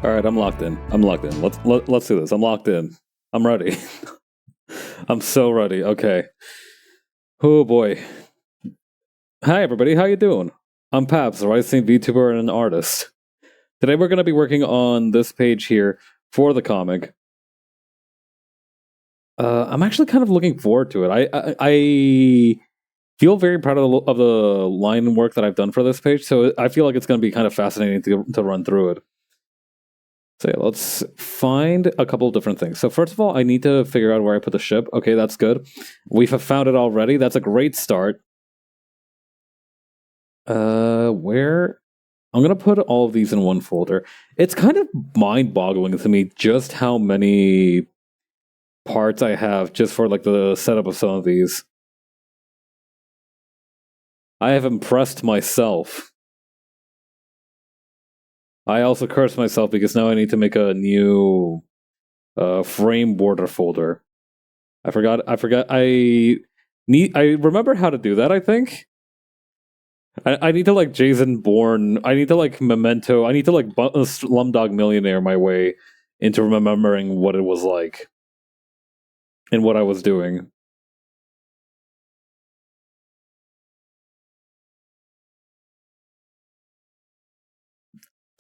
All right, I'm locked in. Let's do this. I'm locked in. I'm ready. I'm so ready. Okay. Oh boy. Hi everybody. How you doing? I'm Paps, a rising VTuber and an artist. Today we're going to be working on this page here for the comic. I'm actually kind of looking forward to it. I feel very proud of the line work that I've done for this page, so I feel like it's going to be kind of fascinating to run through it. So yeah, let's find a couple of different things. So first of all, I need to figure out where I put the ship. Okay, that's good. We have found it already. That's a great start. Where? I'm going to put all of these in one folder. It's kind of mind-boggling to me just how many parts I have just for like the setup of some of these. I have impressed myself. I also cursed myself because now I need to make a new frame border folder. I forgot. I remember how to do that, I think. I need to like Jason Bourne. I need to like Memento. I need to like Slumdog Millionaire my way into remembering what it was like and what I was doing.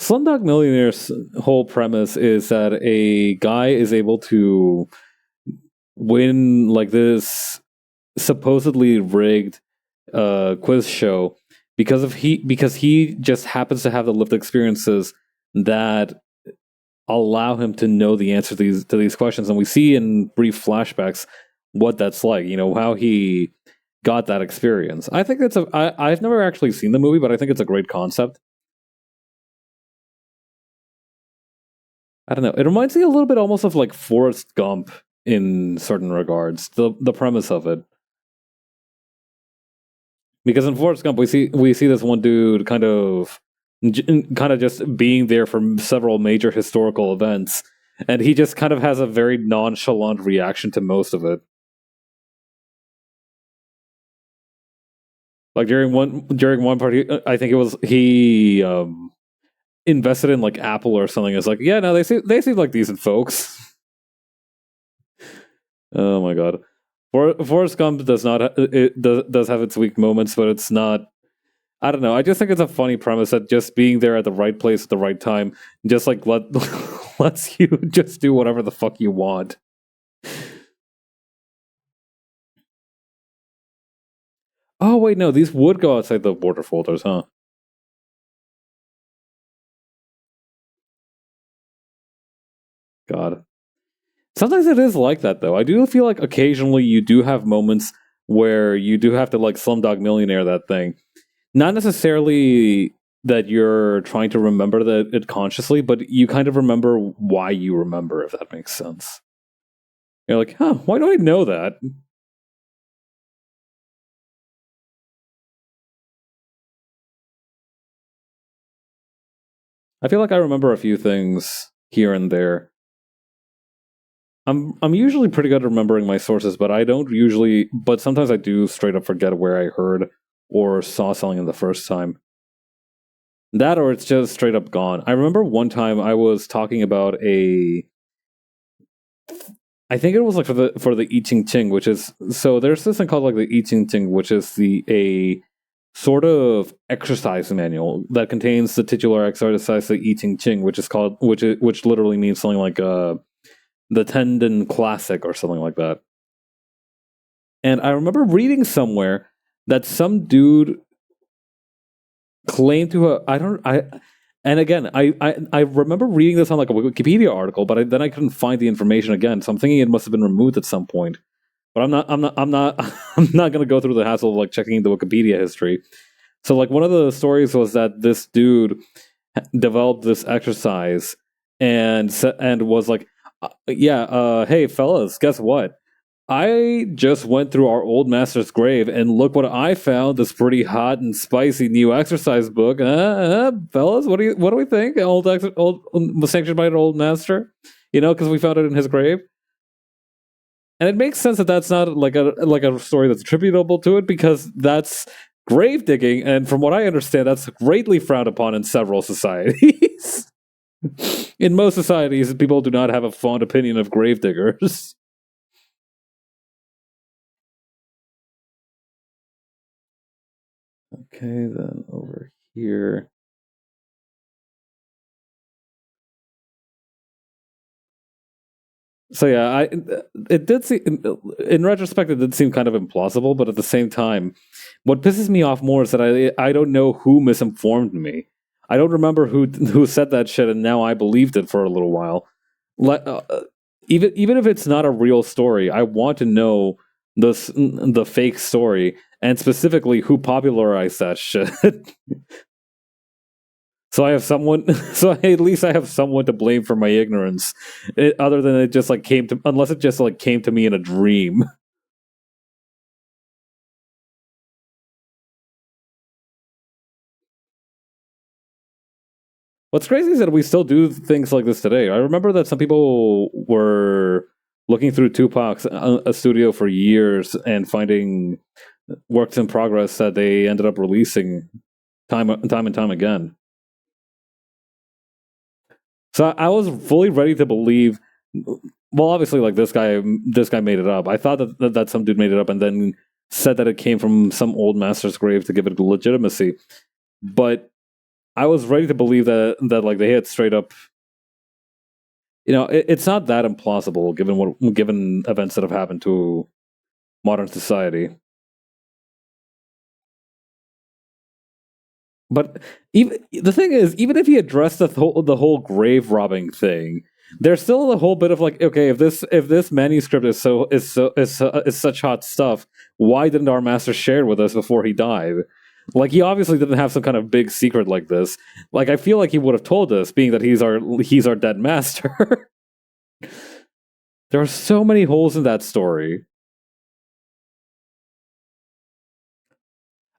Slumdog Millionaire's whole premise is that a guy is able to win like this supposedly rigged quiz show because he just happens to have the lived experiences that allow him to know the answer to these questions, and we see in brief flashbacks what that's like. You know, how he got that experience. I think I've never actually seen the movie, but I think it's a great concept. I don't know. It reminds me a little bit almost of like Forrest Gump in certain regards. The premise of it. Because in Forrest Gump, we see this one dude kind of just being there for several major historical events, and he just kind of has a very nonchalant reaction to most of it. Like during one party, I think it was he invested in like Apple or something. It's like, yeah, no, they seem like decent folks. Oh my god. Forrest Gump does have its weak moments, but it's not. I don't know. I just think it's a funny premise that just being there at the right place at the right time just like lets you just do whatever the fuck you want. Oh wait, no, these would go outside the border folders, huh? God. Sometimes it is like that though. I do feel like occasionally you do have moments where you do have to like Slumdog Millionaire that thing. Not necessarily that you're trying to remember it consciously, but you kind of remember why you remember, if that makes sense. You're like, huh, why do I know that? I feel like I remember a few things here and there. I'm usually pretty good at remembering my sources, but but sometimes I do straight up forget where I heard or saw something in the first time. That or it's just straight up gone. I remember one time I was talking about I think it was like for the I Ching Ching, which is so there's this thing called like the I Ching Ching, which is a sort of exercise manual that contains the titular exercise the I Ching Ching, which literally means something like the Tendon Classic or something like that. And I remember reading somewhere that some dude claimed to and again, I remember reading this on like a Wikipedia article, but then I couldn't find the information again. So I'm thinking it must have been removed at some point. But I'm not I'm not going to go through the hassle of like checking the Wikipedia history. So like one of the stories was that this dude developed this exercise and was like, hey fellas, guess what? I just went through our old master's grave and look what I found. This pretty hot and spicy new exercise book. Fellas, what do we think? Old sanctioned by an old master, you know, because we found it in his grave. And it makes sense that that's not like a story that's attributable to it, because that's grave digging, and from what I understand, that's greatly frowned upon in several societies. In most societies, people do not have a fond opinion of gravediggers. Okay, then over here. So yeah, it did seem, in retrospect, it did seem kind of implausible, but at the same time, what pisses me off more is that I don't know who misinformed me. I don't remember who said that shit, and now I believed it for a little while. Let, even if it's not a real story, I want to know the fake story and specifically who popularized that shit. So I have someone. So at least I have someone to blame for my ignorance, other than it just like came to, unless it just like came to me in a dream. What's crazy is that we still do things like this today. I remember that some people were looking through Tupac's a studio for years and finding works in progress that they ended up releasing time and time again. So I was fully ready to believe. Well, obviously, like this guy made it up. I thought that some dude made it up and then said that it came from some old master's grave to give it legitimacy. But I was ready to believe that like they had straight up. It's not that implausible given events that have happened to modern society. But even the thing is, even if he addressed the whole grave robbing thing, there's still a whole bit of like, okay, if this manuscript is such hot stuff, why didn't our master share it with us before he died? Like he obviously didn't have some kind of big secret like this. Like I feel like he would have told us, being that he's our dead master. There are so many holes in that story.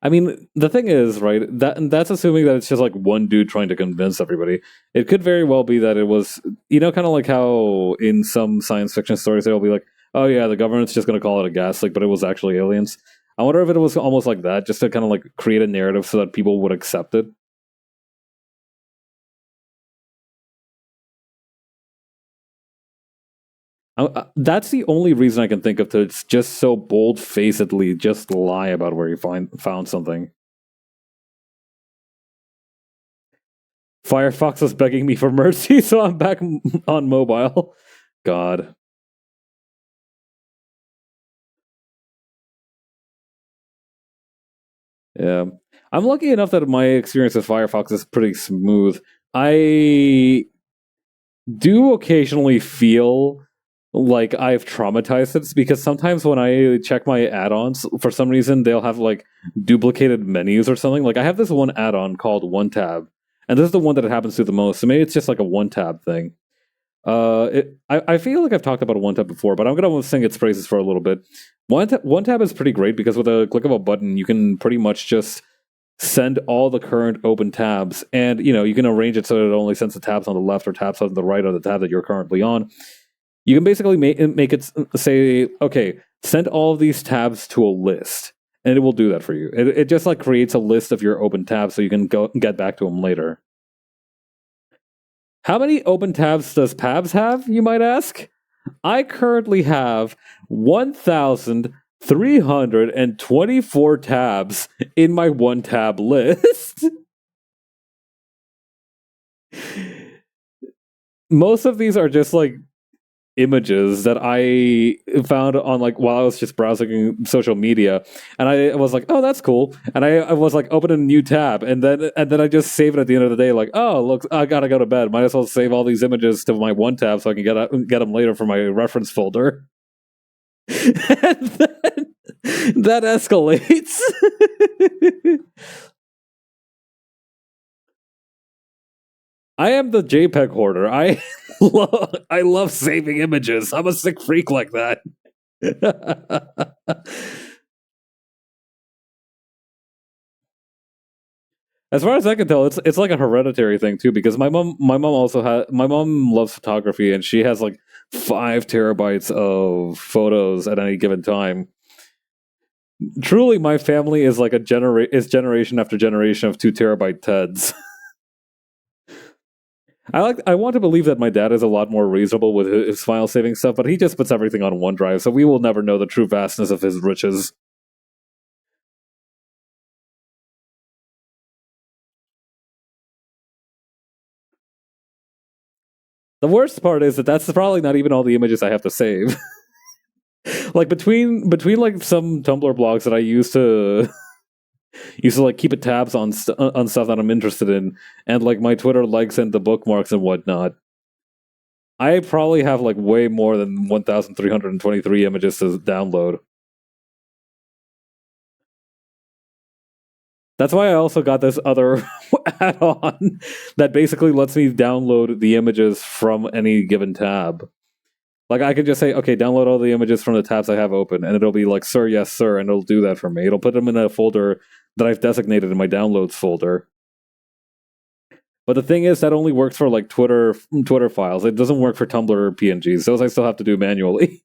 I mean, the thing is, right? That's assuming that it's just like one dude trying to convince everybody. It could very well be that it was, kind of like how in some science fiction stories they'll be like, "Oh yeah, the government's just going to call it a gas leak, but it was actually aliens." I wonder if it was almost like that, just to kind of like create a narrative so that people would accept it. That's the only reason I can think of to just so bold facedly just lie about where you found something. Firefox was begging me for mercy, so I'm back on mobile. God. Yeah. I'm lucky enough that my experience with Firefox is pretty smooth. I do occasionally feel like I've traumatized it because sometimes when I check my add-ons, for some reason they'll have like duplicated menus or something. Like I have this one add-on called One Tab, and this is the one that it happens to the most. So maybe it's just like a one tab thing. I feel like I've talked about a one tab before, but I'm gonna sing its praises for a little bit. One tab is pretty great because with a click of a button, you can pretty much just send all the current open tabs, and you can arrange it so that it only sends the tabs on the left or tabs on the right of the tab that you're currently on. You can basically make it say, okay, send all of these tabs to a list, and it will do that for you. It just like creates a list of your open tabs so you can go get back to them later. How many open tabs does Pabs have, you might ask? I currently have 1,324 tabs in my one tab list. Most of these are just like images that I found on like while I was just browsing social media, and I was like, "Oh, that's cool," and I was like, open a new tab, and then I just save it at the end of the day, like, "Oh, look, I gotta go to bed. Might as well save all these images to my one tab so I can get them later for my reference folder." And then that escalates. I am the JPEG hoarder. I love saving images. I'm a sick freak like that. As far as I can tell, it's like a hereditary thing too. Because my mom loves photography, and she has like 5 terabytes of photos at any given time. Truly, my family is like generation after generation of 2 terabyte Teds. I want to believe that my dad is a lot more reasonable with his file saving stuff, but he just puts everything on OneDrive, so we will never know the true vastness of his riches. The worst part is that that's probably not even all the images I have to save. Like between like some Tumblr blogs that I used to like keep a tabs on on stuff that I'm interested in, and like my Twitter likes and the bookmarks and whatnot. I probably have like way more than 1,323 images to download. That's why I also got this other add-on that basically lets me download the images from any given tab. Like I could just say, okay, download all the images from the tabs I have open, and it'll be like, sir, yes, sir, and it'll do that for me. It'll put them in a folder that I've designated in my downloads folder. But the thing is, that only works for like Twitter files. It doesn't work for Tumblr PNGs. Those I still have to do manually.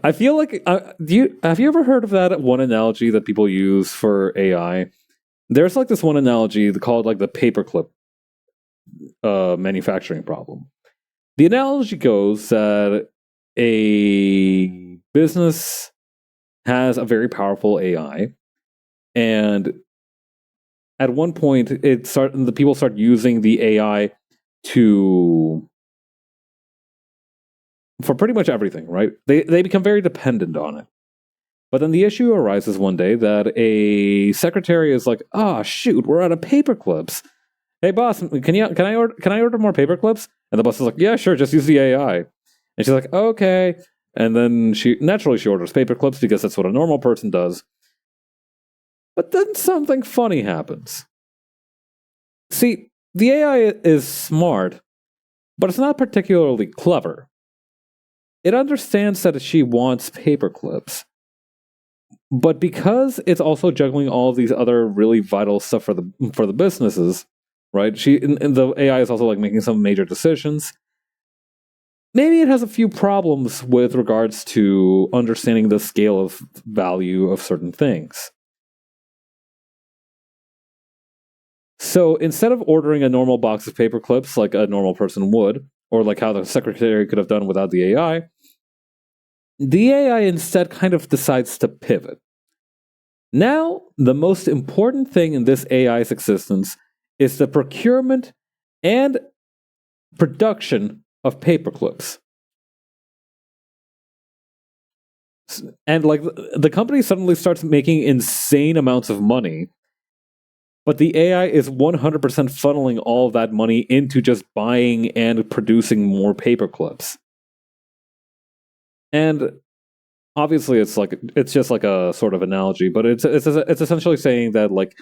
I feel like have you ever heard of that one analogy that people use for AI? There's like this one analogy called like the paperclip manufacturing problem. The analogy goes that a business has a very powerful AI, and at one point, the people start using the AI to for pretty much everything. Right? They become very dependent on it. But then the issue arises one day that a secretary is like, "Ah, oh, shoot, we're out of paper clips. Hey, boss, can I order more paper clips?" And the boss is like, "Yeah, sure, just use the AI." And she's like, "Okay." And then she orders paper clips because that's what a normal person does. But then something funny happens. See, the AI is smart, but it's not particularly clever. It understands that she wants paper clips. But because it's also juggling all these other really vital stuff for the businesses, right? And the AI is also like making some major decisions. Maybe it has a few problems with regards to understanding the scale of value of certain things. So instead of ordering a normal box of paper clips like a normal person would, or like how the secretary could have done without the AI, the AI instead kind of decides to pivot. Now, the most important thing in this AI's existence is the procurement and production of paper clips. And like the company suddenly starts making insane amounts of money, but the AI is 100% funneling all of that money into just buying and producing more paper clips. And obviously it's just like a sort of analogy, but it's essentially saying that like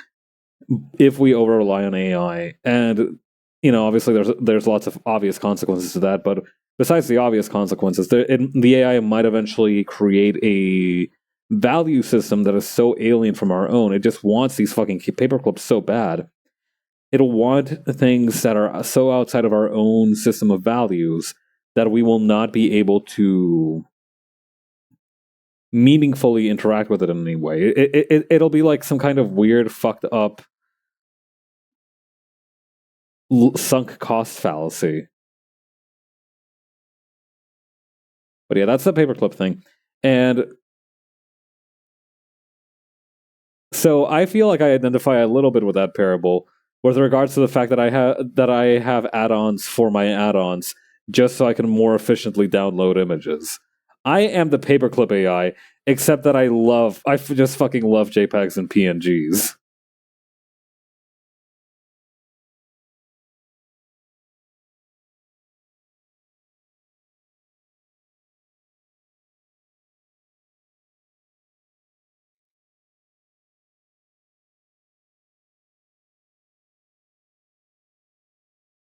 if we over rely on AI, and obviously there's lots of obvious consequences to that, but besides the obvious consequences, the AI might eventually create a value system that is so alien from our own. It just wants these fucking paperclips so bad. It'll want things that are so outside of our own system of values that we will not be able to meaningfully interact with it in any way. It'll be like some kind of weird, fucked up, sunk cost fallacy. But yeah, that's the paperclip thing. And so I feel like I identify a little bit with that parable with regards to the fact that I have add-ons for my add-ons just so I can more efficiently download images. I am the paperclip AI, except that I just fucking love JPEGs and PNGs.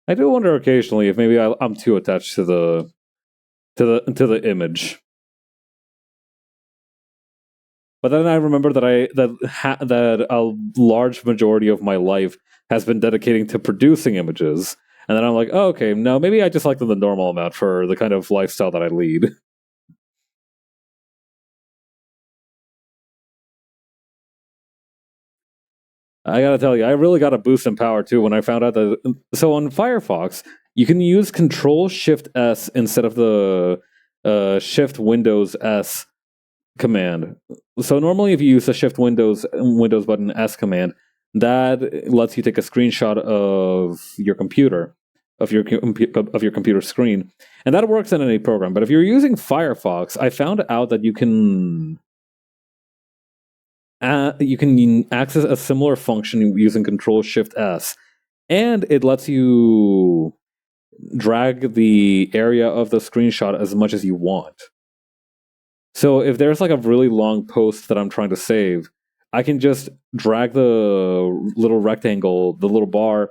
I do wonder occasionally if maybe I'm too attached to the image. But then I remember that a large majority of my life has been dedicating to producing images, and then I'm like, oh, okay, no, maybe I just like them the normal amount for the kind of lifestyle that I lead. I gotta tell you, I really got a boost in power too when I found out that. So on Firefox, you can use Control Shift S instead of the Shift Windows S command. So normally, if you use the Shift Windows button S command, that lets you take a screenshot of your computer, of your computer screen, and that works in any program. But if you're using Firefox, I found out that you can access a similar function using Control Shift S, and it lets you drag the area of the screenshot as much as you want. So if there's like a really long post that I'm trying to save, I can just drag the little rectangle, the little bar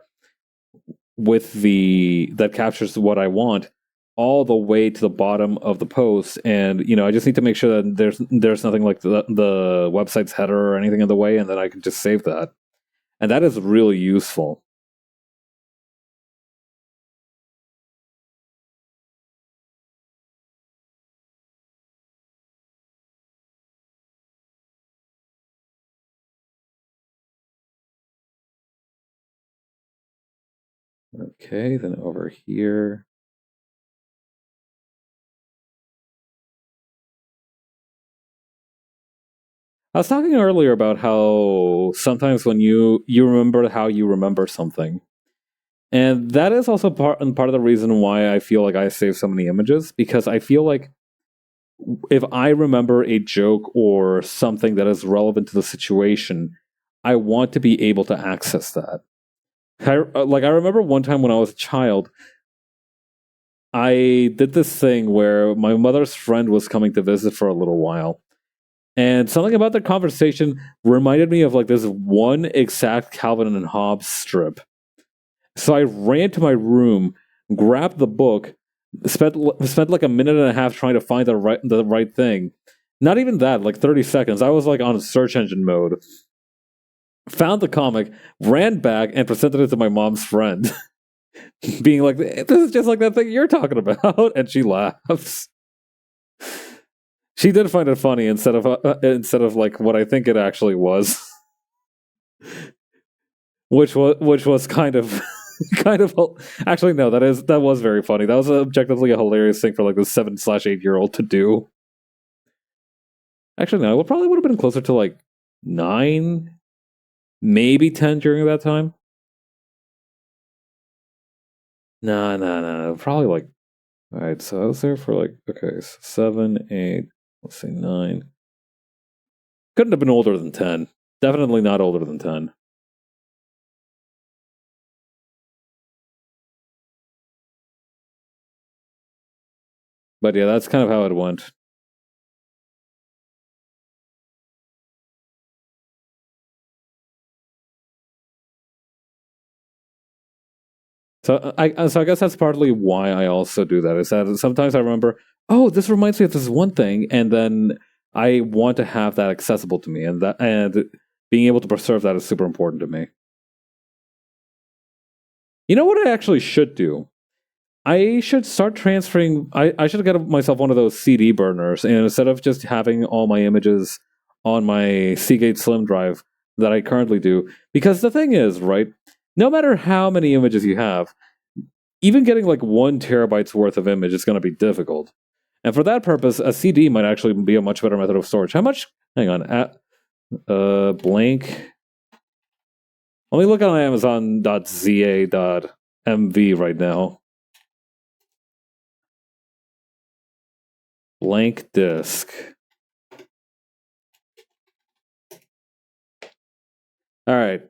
with that captures what I want, all the way to the bottom of the post. And I just need to make sure that there's nothing like the website's header or anything in the way, and then I can just save that. And that is really useful. Okay, then over here. I was talking earlier about how sometimes when you remember how you remember something. And that is also part of the reason why I feel like I save so many images, because I feel like if I remember a joke or something that is relevant to the situation, I want to be able to access that. I remember one time when I was a child, I did this thing where my mother's friend was coming to visit for a little while. And something about the conversation reminded me of like this one exact Calvin and Hobbes strip. So I ran to my room, grabbed the book, spent like a minute and a half trying to find the right thing. Not even that, like 30 seconds. I was like on search engine mode. Found the comic, ran back, and presented it to my mom's friend, being like, "This is just like that thing you're talking about," and she laughs. She did find it funny instead of like what I think it actually was, which was kind of kind of actually no, that was very funny. That was objectively a hilarious thing for like the 7/8-year-old to do. Actually, no, it probably would have been closer to like 9, maybe 10 during that time. No, probably like. All right, so I was there for like okay, so 7, 8. Let's say 9. Couldn't have been older than 10. Definitely not older than 10. But yeah, that's kind of how it went. So I guess that's partly why I also do that. Is that sometimes I remember, oh, this reminds me of this one thing, and then I want to have that accessible to me, and being able to preserve that is super important to me. You know what I actually should do? I should start transferring. I should get myself one of those CD burners, and instead of just having all my images on my Seagate Slim drive that I currently do, because the thing is, right? No matter how many images you have, even getting like 1 terabyte's worth of image is going to be difficult. And for that purpose, a CD might actually be a much better method of storage. How much? Hang on. Blank. Let me look on Amazon.za.mv right now. Blank disk. All right.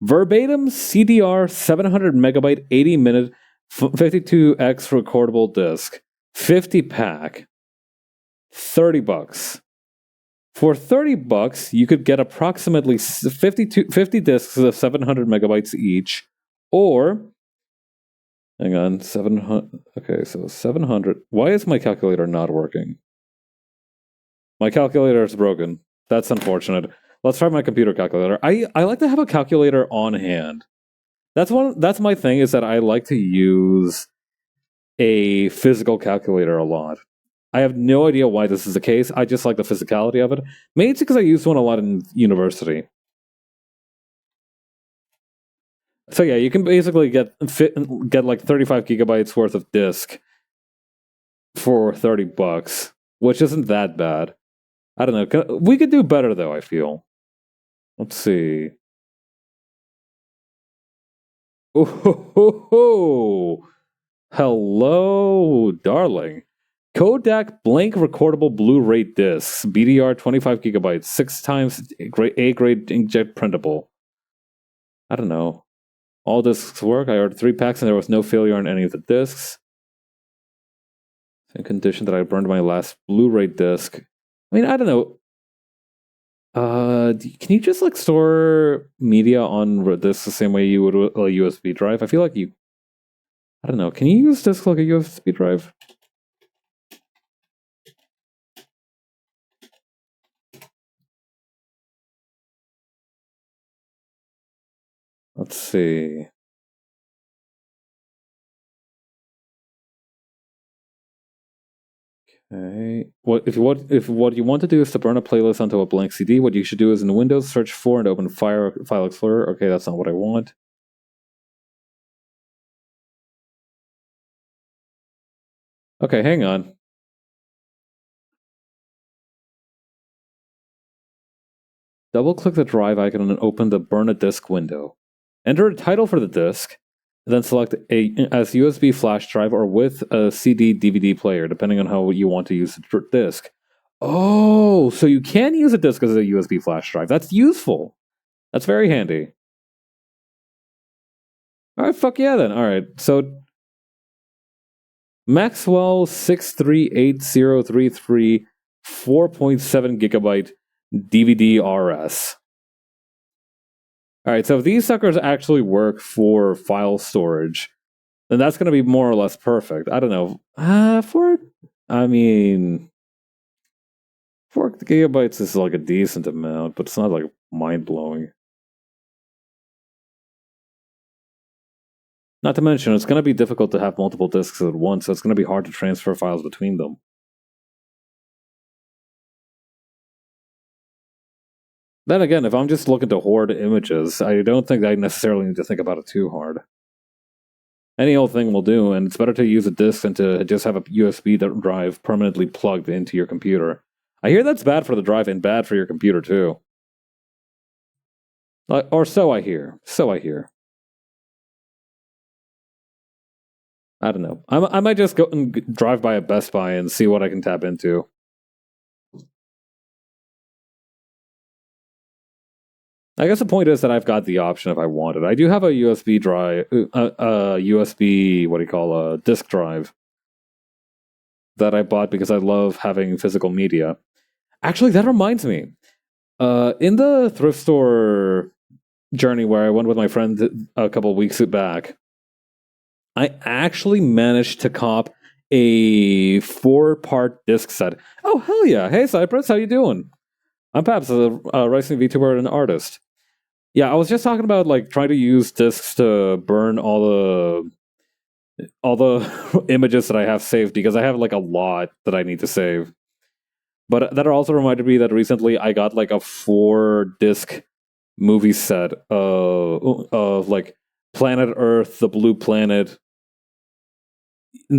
Verbatim CDR 700 megabyte 80 minute 52x recordable disk. 50 pack. $30. For $30, you could get approximately 50 disks of 700 megabytes each, or hang on, 700. Okay, so 700. Why is my calculator not working? My calculator is broken. That's unfortunate. Let's try my computer calculator. I like to have a calculator on hand. That's my thing, is that I like to use a physical calculator a lot. I have no idea why this is the case. I just like the physicality of it. Maybe it's because I used one a lot in university. So yeah, you can basically get like 35 gigabytes worth of disk for $30, which isn't that bad. I don't know. We could do better though, I feel. Let's see. Oh, hello, darling. Kodak blank recordable Blu-ray discs, BDR 25 gigabytes, 6 times A grade inkjet printable. I don't know. All discs work. I ordered 3 packs and there was no failure on any of the discs. In condition that I burned my last Blu-ray disc. I mean, I don't know. Can you just like store media on this the same way you would a USB drive? I feel like you. I don't know. Can you use disc like a USB drive? Let's see. Okay. If what you want to do is to burn a playlist onto a blank CD, what you should do is in Windows search for and open File Explorer. Okay, that's not what I want. Okay, hang on. Double-click the drive icon and open the Burn a Disk window. Enter a title for the disk, and then select as USB flash drive or with a CD/DVD player, depending on how you want to use the disk. Oh, so you can use a disk as a USB flash drive. That's useful. That's very handy. All right, fuck yeah then. All right, so Maxwell 6380334.7 gigabyte DVD RS. All right, so if these suckers actually work for file storage, then that's going to be more or less perfect. I don't know. 4 gigabytes is like a decent amount, but it's not like mind blowing. Not to mention, it's going to be difficult to have multiple disks at once, so it's going to be hard to transfer files between them. Then again, if I'm just looking to hoard images, I don't think I necessarily need to think about it too hard. Any old thing will do, and it's better to use a disk than to just have a USB drive permanently plugged into your computer. I hear that's bad for the drive and bad for your computer too. Or so I hear. So I hear. I don't know. I might just go and drive by a Best Buy and see what I can tap into. I guess the point is that I've got the option if I want it. I do have a USB drive, USB, disk drive that I bought because I love having physical media. Actually, that reminds me. In the thrift store journey where I went with my friend a couple of weeks back, I actually managed to cop a 4-part disc set. Oh, hell yeah. Hey, Cypress, how you doing? I'm Paps, a wrestling VTuber and an artist. Yeah, I was just talking about like trying to use discs to burn all the images that I have saved because I have like a lot that I need to save. But that also reminded me that recently I got like a 4-disc movie set of like Planet Earth, The Blue Planet,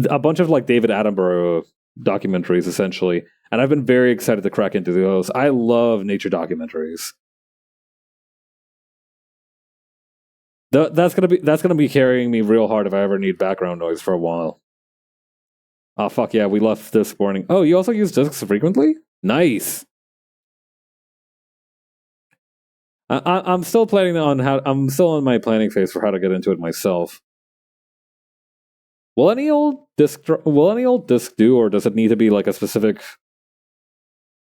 a bunch of like David Attenborough documentaries essentially, and I've been very excited to crack into those. I love nature documentaries. That's gonna be carrying me real hard if I ever need background noise for a while. Oh fuck yeah, we left this morning. Oh, you also use discs frequently? Nice. I'm still planning on I'm still in my planning phase for how to get into it myself. Will any old disc do, or does it need to be like a specific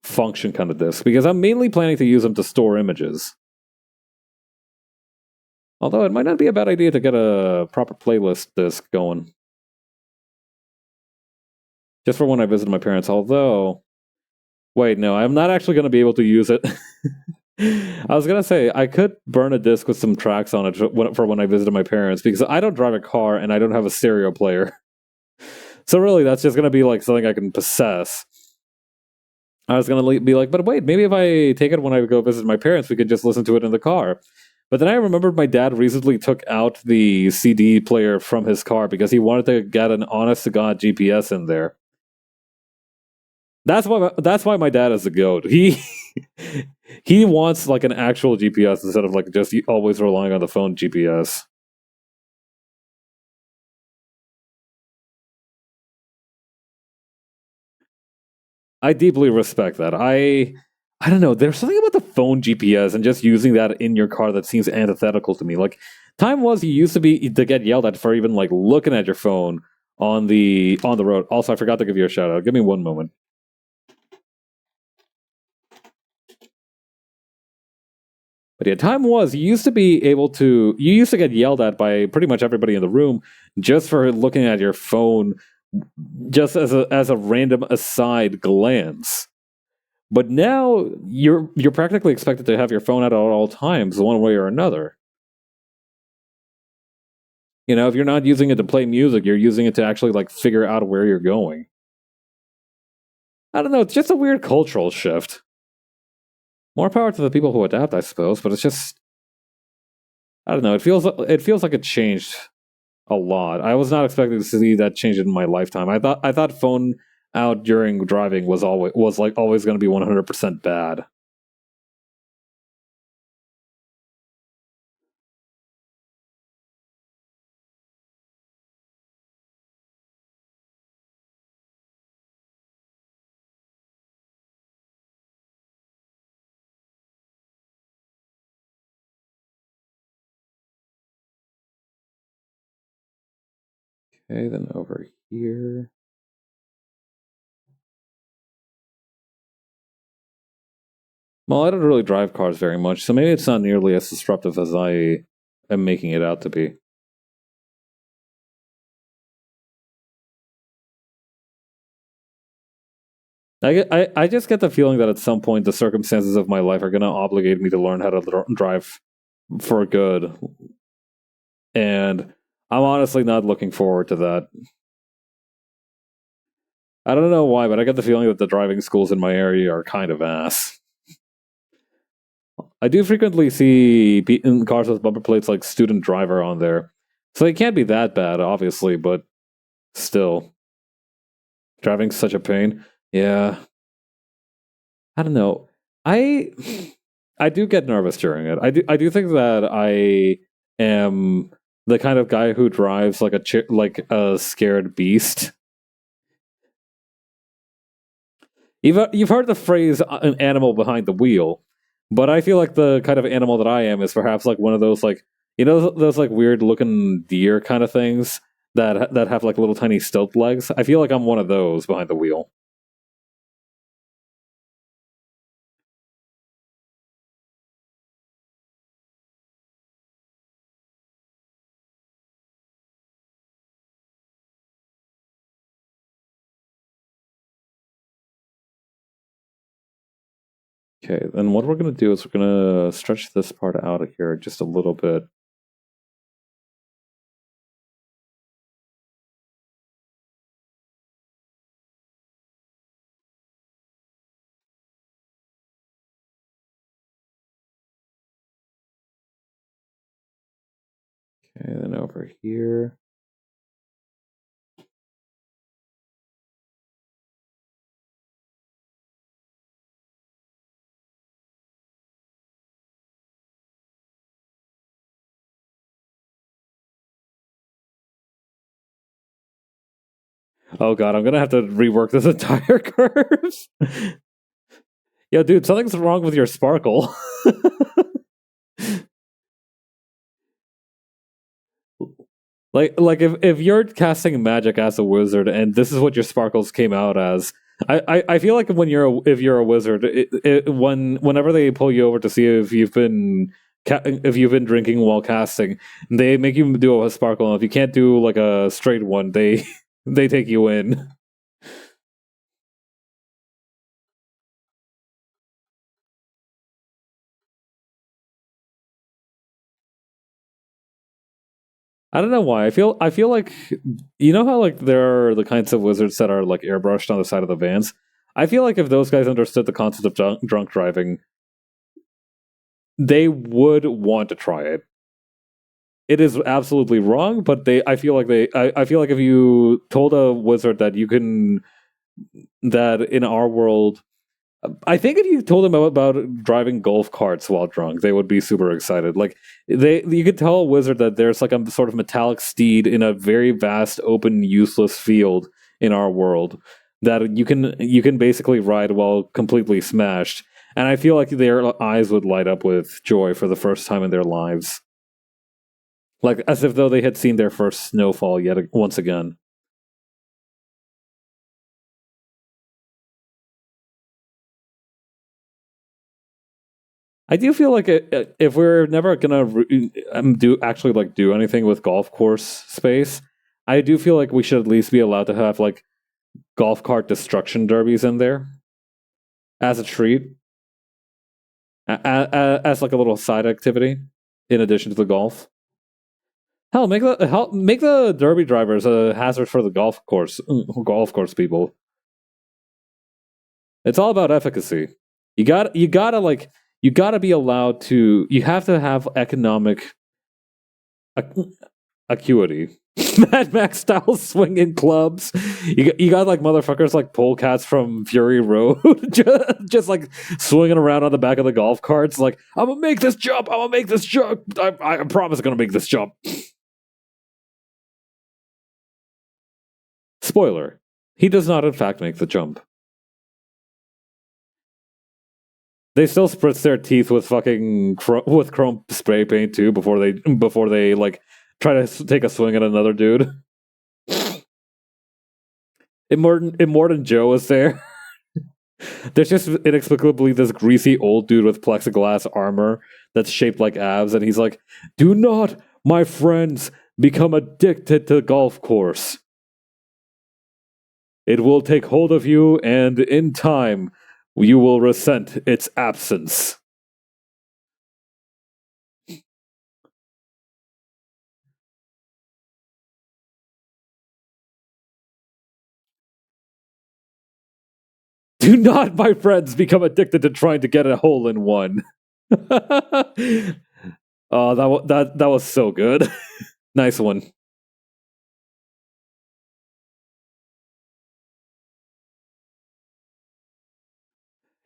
function kind of disc? Because I'm mainly planning to use them to store images. Although it might not be a bad idea to get a proper playlist disc going. Just for when I visit my parents. Although, wait, no, I'm not actually going to be able to use it. I was going to say, I could burn a disc with some tracks on it for when I visited my parents, because I don't drive a car and I don't have a stereo player. So really, that's just going to be like something I can possess. I was going to be like, but wait, maybe if I take it when I go visit my parents, we could just listen to it in the car. But then I remembered my dad recently took out the CD player from his car because he wanted to get an honest to god GPS in there. That's why my dad is the goat. He wants like an actual GPS instead of like just always relying on the phone GPS. I deeply respect that. I don't know. There's something about the phone GPS and just using that in your car that seems antithetical to me. Like time was you used to be to get yelled at for even like looking at your phone on the road. Also, I forgot to give you a shout out. Give me one moment. But yeah, time was you used to be able to you used to get yelled at by pretty much everybody in the room just for looking at your phone just as a random aside glance. But now you're practically expected to have your phone out at all times, one way or another. You know, if you're not using it to play music, you're using it to actually like figure out where you're going. I don't know, it's just a weird cultural shift. More power to the people who adapt, I suppose, but it's just I don't know, it feels like it changed a lot. I was not expecting to see that change in my lifetime. I thought phone out during driving was like always going to be 100% bad. Okay, then over here. Well, I don't really drive cars very much, so maybe it's not nearly as disruptive as I am making it out to be. I just get the feeling that at some point the circumstances of my life are going to obligate me to learn how to drive for good, and I'm honestly not looking forward to that. I don't know why, but I get the feeling that the driving schools in my area are kind of ass. I do frequently see in cars with bumper plates like student driver on there, so they can't be that bad, obviously, but still, driving's such a pain. Yeah, I don't know. I I do get nervous during it. I do think that I am the kind of guy who drives like like a scared beast. You've heard the phrase "an animal behind the wheel," but I feel like the kind of animal that I am is perhaps like one of those like those like weird looking deer kind of things that have like little tiny stilt legs. I feel like I'm one of those behind the wheel. Okay, then what we're gonna do is we're gonna stretch this part out of here just a little bit. Okay, then over here. Oh god, I'm gonna have to rework this entire curve. Yo, dude, something's wrong with your sparkle. Like if you're casting magic as a wizard and this is what your sparkles came out as, I feel like if you're a wizard, whenever they pull you over to see if you've been drinking while casting, they make you do a sparkle. And if you can't do like a straight one, they they take you in. I don't know why. I feel like you know how like there are the kinds of wizards that are like airbrushed on the side of the vans. I feel like if those guys understood the concept of drunk driving, they would want to try it. It is absolutely wrong, but I feel like I feel like if you told a wizard that you can, that in our world, I think if you told them about driving golf carts while drunk, they would be super excited. Like you could tell a wizard that there's like a sort of metallic steed in a very vast, open, useless field in our world that you can basically ride while completely smashed. And I feel like their eyes would light up with joy for the first time in their lives, like as if though they had seen their first snowfall yet once again. I do feel like if we're never gonna do anything with golf course space, I do feel like we should at least be allowed to have like golf cart destruction derbies in there as a treat, as like a little side activity in addition to the golf. Make the derby drivers a hazard for the golf course people. It's all about efficacy. You gotta be allowed to. You have to have economic acuity. Mad Max style swinging clubs. You got like motherfuckers like polecats from Fury Road, just like swinging around on the back of the golf carts. Like, I'm gonna make this jump. I'm gonna make this jump. I promise I'm gonna make this jump. Spoiler: he does not, in fact, make the jump. They still spritz their teeth with fucking with chrome spray paint too before they like try to take a swing at another dude. Immortan Joe is there. There's just inexplicably this greasy old dude with plexiglass armor that's shaped like abs, and he's like, "Do not, my friends, become addicted to golf course. It will take hold of you, and in time, you will resent its absence." Do not, my friends, become addicted to trying to get a hole in one. Oh, that was so good. Nice one.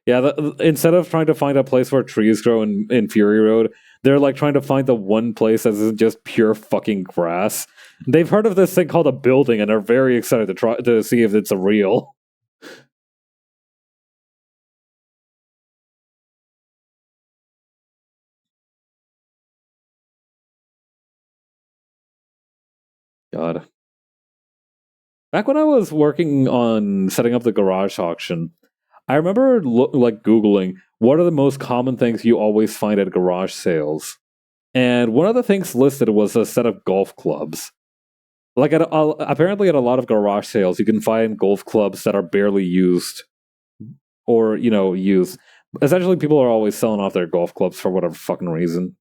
Yeah, instead of trying to find a place where trees grow in Fury Road, they're like trying to find the one place that isn't just pure fucking grass. They've heard of this thing called a building and are very excited to try to see if it's a real. God. Back when I was working on setting up the garage auction, I remember like Googling what are the most common things you always find at garage sales. And one of the things listed was a set of golf clubs. Like apparently at a lot of garage sales, you can find golf clubs that are barely used or used. Essentially, people are always selling off their golf clubs for whatever fucking reason.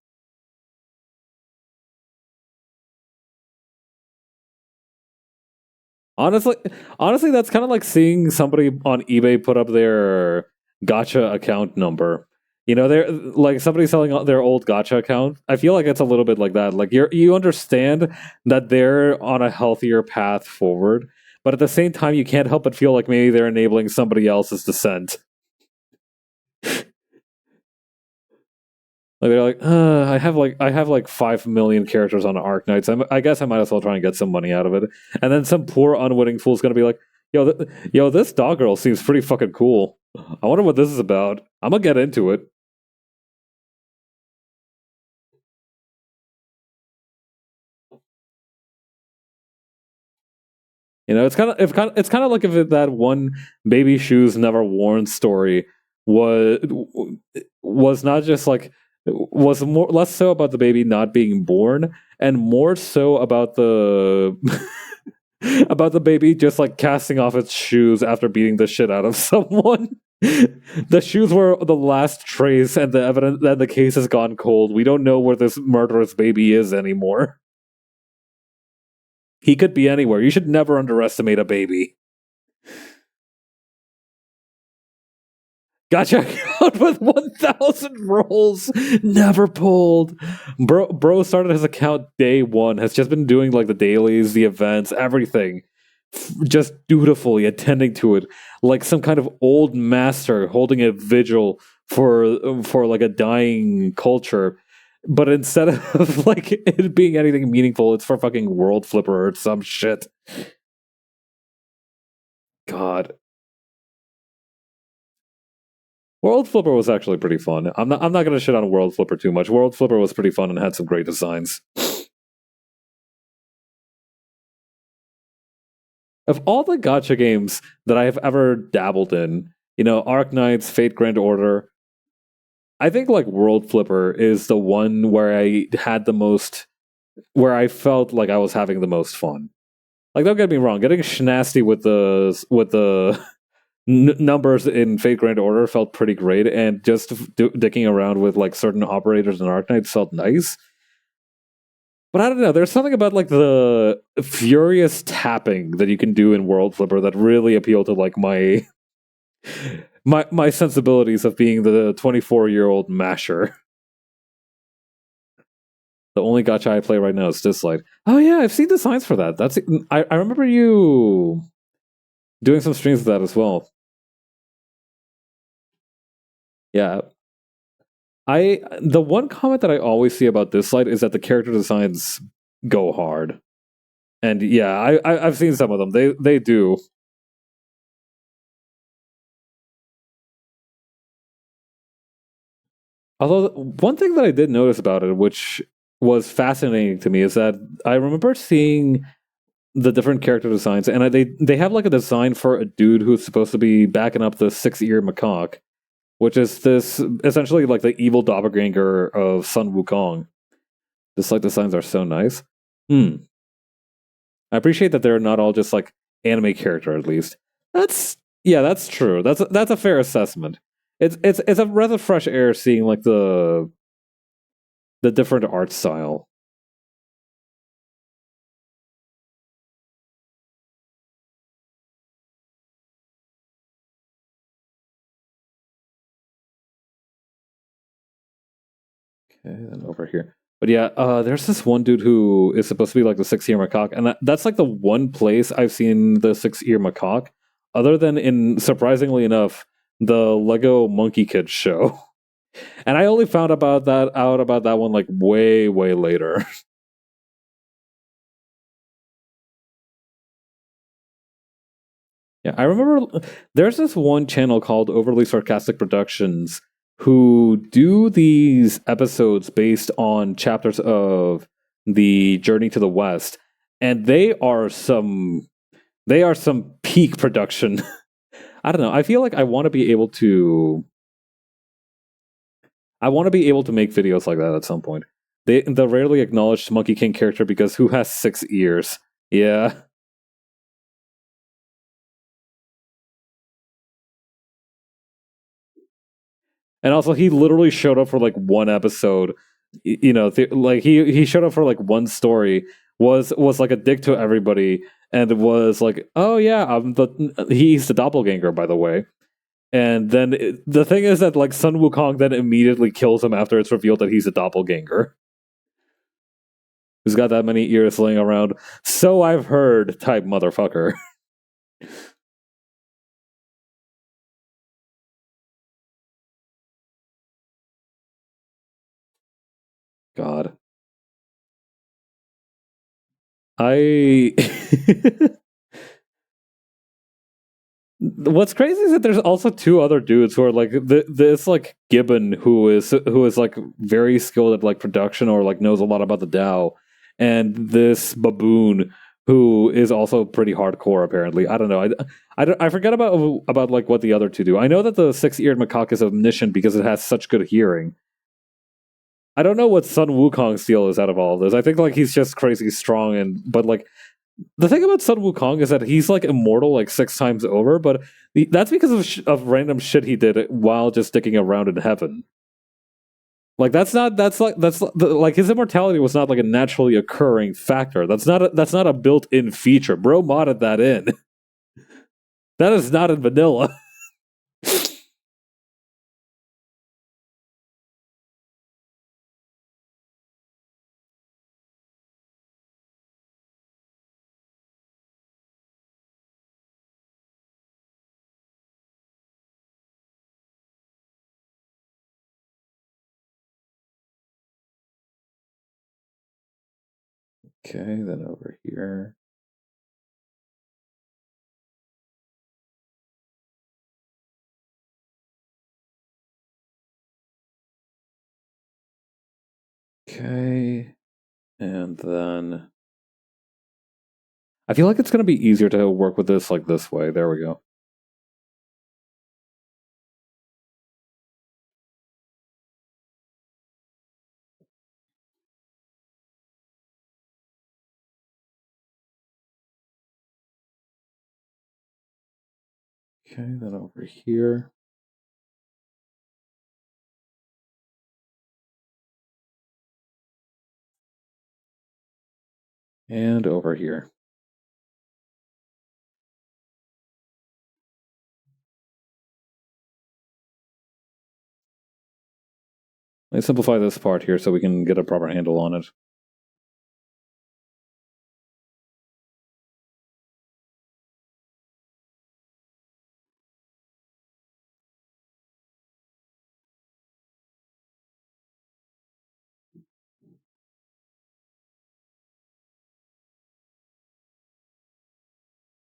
Honestly, honestly, that's kind of like seeing somebody on eBay put up their gotcha account number. They're like somebody selling their old gotcha account. I feel like it's a little bit like that. Like you understand that they're on a healthier path forward, but at the same time, you can't help but feel like maybe they're enabling somebody else's descent. Like they're like, I have like 5 million characters on Arknights. I guess I might as well try and get some money out of it. And then some poor unwitting fool's gonna be like, yo, this dog girl seems pretty fucking cool. I wonder what this is about. I'm gonna get into it. It's kind of like if that one baby shoes never worn story was was not just like was more less so about the baby not being born and more so about the about the baby just like casting off its shoes after beating the shit out of someone. The shoes were the last trace, and the evidence that the case has gone cold. We don't know where this murderous baby is anymore. He could be anywhere. You should never underestimate a baby. Gotcha account with 1,000 rolls, never pulled. Bro started his account day one, has just been doing like the dailies, the events, everything. Just dutifully attending to it, like some kind of old master holding a vigil for like a dying culture. But instead of like it being anything meaningful, it's for fucking World Flipper or some shit. God. World Flipper was actually pretty fun. I'm not gonna shit on World Flipper too much. World Flipper was pretty fun and had some great designs. Of all the gacha games that I have ever dabbled in, Arc Knights, Fate Grand Order, I think like World Flipper is the one where where I felt like I was having the most fun. Like, don't get me wrong, getting schnasty with the numbers in Fate Grand Order felt pretty great, and just dicking around with like certain operators and Arknights felt nice. But I don't know, there's something about like the furious tapping that you can do in World Flipper that really appealed to like my sensibilities of being the 24-year-old masher. The only gacha I play right now is Dislight. Oh yeah, I've seen designs for that. I remember you doing some streams of that as well. Yeah. The one comment that I always see about Dislight is that the character designs go hard. And yeah, I've seen some of them. They do. Although one thing that I did notice about it, which was fascinating to me, is that I remember seeing the different character designs, and they have like a design for a dude who's supposed to be backing up the 6-ear macaque, which is this essentially like the evil doppelganger of Sun Wukong. Just like designs are so nice. I appreciate that they're not all just like anime character. At least that's true. That's a fair assessment. It's a rather fresh air seeing like the different art style. Okay, then over here. But yeah, there's this one dude who is supposed to be like the 6-ear macaque, and that's like the one place I've seen the 6-ear macaque, other than in, surprisingly enough, the Lego Monkey Kids show. And I only found out about that one like way, way later. Yeah, I remember there's this one channel called Overly Sarcastic Productions who do these episodes based on chapters of the Journey to the West, and they are some peak production. I don't know. I feel like I want to be able to make videos like that at some point. The rarely acknowledged Monkey King character because who has 6 ears? Yeah. And also, he literally showed up for like one episode. Like he showed up for like one story. Was like a dick to everybody, and was like, "Oh yeah, he's the doppelganger, by the way." And then the thing is that like Sun Wukong then immediately kills him after it's revealed that he's a doppelganger who's got that many ears laying around. So I've heard, type motherfucker. God. I What's crazy is that there's also two other dudes who are like this like Gibbon who is like very skilled at like production or like knows a lot about the DAO, and this baboon who is also pretty hardcore apparently. I don't know. I forget about like what the other two do. I know that the 6-eared macaque is omniscient because it has such good hearing. I don't know what Sun Wukong's deal is out of all of this. I think like he's just crazy strong, but like the thing about Sun Wukong is that he's like immortal like 6 times over, but that's because of random shit he did while just sticking around in heaven. Like like his immortality was not like a naturally occurring factor. That's not a built-in feature. Bro modded that in. That is not in vanilla. Okay, then over here. Okay, and then I feel like it's going to be easier to work with this like this way. There we go. Okay, then over here. And over here. Let's simplify this part here so we can get a proper handle on it.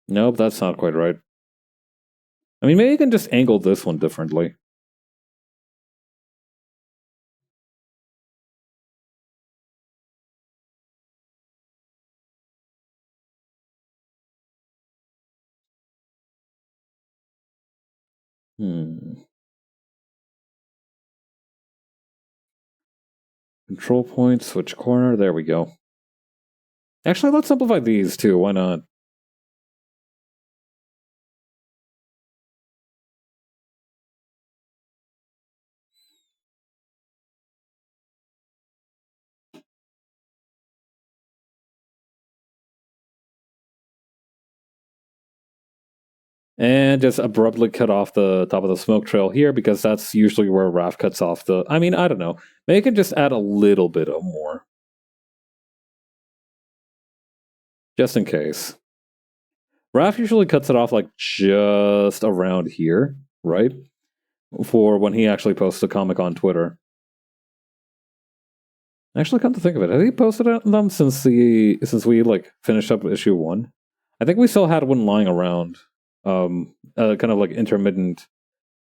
Nope, that's not quite right. I mean, maybe you can just angle this one differently. Control point, switch corner, there we go. Actually, let's simplify these too, why not? And just abruptly cut off the top of the smoke trail here, because that's usually where Raph cuts off the... I mean, I don't know. Maybe you can just add a little bit of more. Just in case. Raph usually cuts it off like just around here, right? For when he actually posts a comic on Twitter. Actually, come to think of it, has he posted them since we like finished up issue 1? I think we still had one lying around. Kind of like intermittent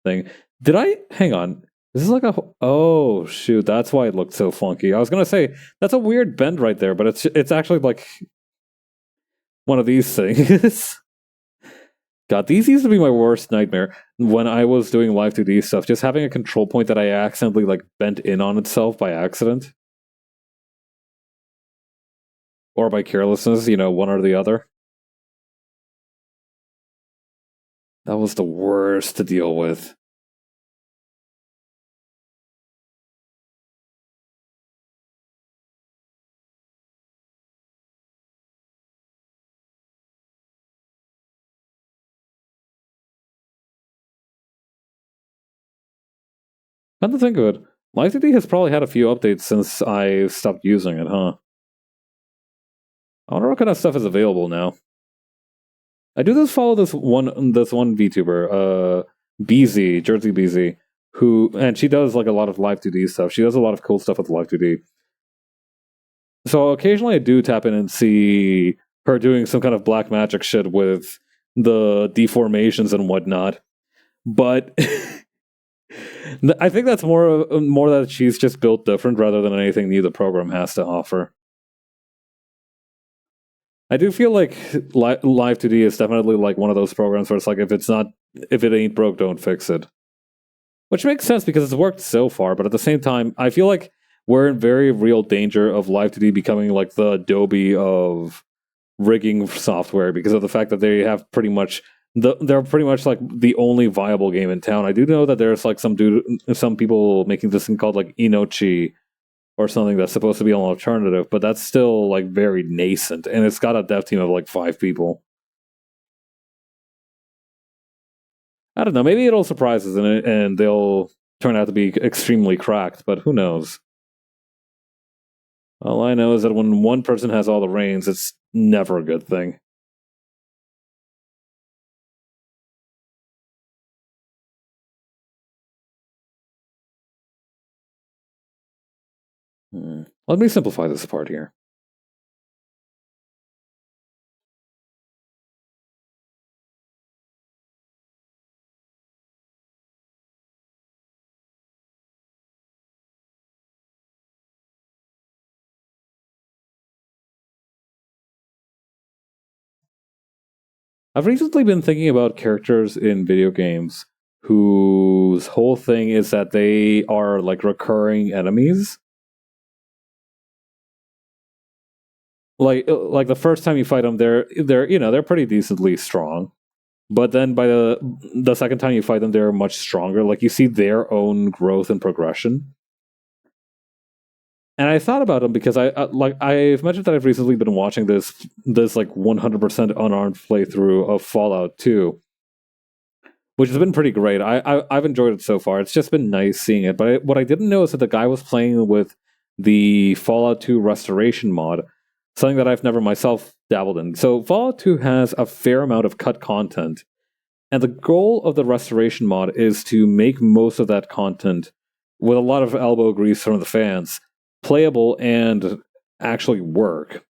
thing. Did I hang on? This is like a... Oh shoot, that's why it looked so funky. I was gonna say that's a weird bend right there, but it's actually like one of these things. God, these used to be my worst nightmare when I was doing live 2D stuff. Just having a control point that I accidentally like bent in on itself by accident. Or by carelessness, one or the other. That was the worst to deal with. Come to think of it, Live 2D has probably had a few updates since I stopped using it, huh? I wonder what kind of stuff is available now. I do follow this one VTuber, BZ, Jersey BZ, and she does like a lot of live 2D stuff. She does a lot of cool stuff with live 2D. So occasionally I do tap in and see her doing some kind of black magic shit with the deformations and whatnot. But I think that's more that she's just built different rather than anything new the program has to offer. I do feel like Live 2D is definitely like one of those programs where it's like if it ain't broke, don't fix it. Which makes sense because it's worked so far, but at the same time, I feel like we're in very real danger of Live 2D becoming like the Adobe of rigging software because of the fact that they have they're pretty much like the only viable game in town. I do know that there's like some people making this thing called like Inochi or something that's supposed to be an alternative, but that's still like very nascent, and it's got a dev team of like 5 people. I don't know. Maybe it'll surprise us and they'll turn out to be extremely cracked, but who knows? All I know is that when one person has all the reins, it's never a good thing. Let me simplify this part here. I've recently been thinking about characters in video games whose whole thing is that they are like recurring enemies. Like the first time you fight them, they're pretty decently strong. But then by the second time you fight them, they're much stronger. Like you see their own growth and progression. And I thought about them because I've mentioned that I've recently been watching this like 100% unarmed playthrough of Fallout 2, which has been pretty great. I've enjoyed it so far. It's just been nice seeing it. But what I didn't know is that the guy was playing with the Fallout 2 restoration mod, something that I've never myself dabbled in. So Fallout 2 has a fair amount of cut content, and the goal of the restoration mod is to make most of that content, with a lot of elbow grease from the fans, playable and actually work.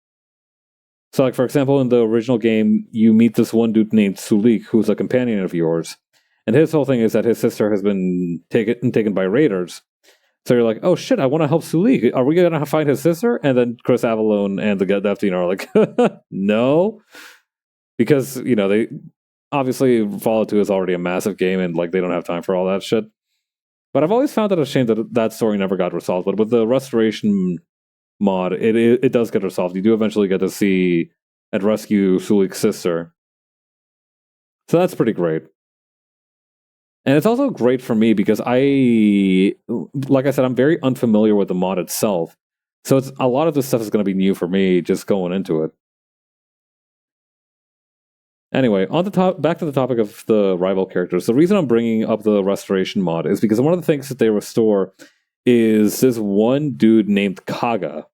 So, like for example, in the original game, you meet this one dude named Sulik, who's a companion of yours, and his whole thing is that his sister has been taken by raiders. So you're like, oh shit, I want to help Sulik. Are we gonna find his sister? And then Chris Avalone and the Dev Team are like, no, because they obviously Fallout 2 is already a massive game, and like they don't have time for all that shit. But I've always found it a shame that that story never got resolved. But with the restoration mod, it does get resolved. You do eventually get to see and rescue Sulik's sister. So that's pretty great. And it's also great for me because like I said, I'm very unfamiliar with the mod itself. So it's a lot of this stuff is going to be new for me just going into it. Anyway, back to the topic of the rival characters. The reason I'm bringing up the restoration mod is because one of the things that they restore is this one dude named Kaga.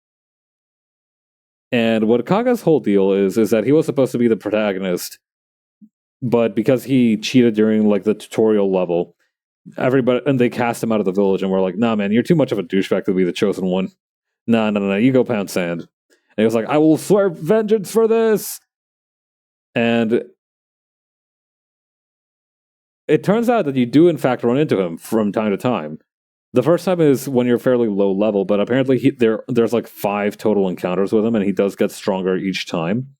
And what Kaga's whole deal is that he was supposed to be the protagonist, but because he cheated during like the tutorial level, everybody and they cast him out of the village, and we're like, nah, man, you're too much of a douchebag to be the chosen one. Nah, no, you go pound sand. And he was like, I will swear vengeance for this. And it turns out that you do in fact run into him from time to time. The first time is when you're fairly low level, but apparently there's like 5 total encounters with him, and he does get stronger each time.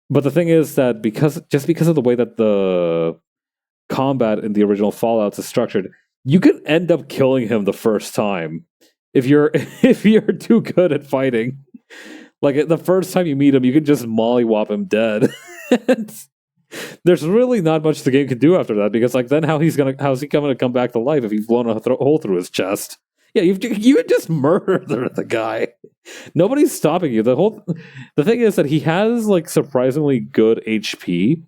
But the thing is that because of the way that the combat in the original Fallouts is structured, you can end up killing him the first time if you're too good at fighting. Like the first time you meet him, you can just mollywop him dead. There's really not much the game can do after that, because like then how's he going to come back to life if you've blown a hole through his chest? Yeah, you just murdered the guy. Nobody's stopping you. The thing is that he has like surprisingly good HP,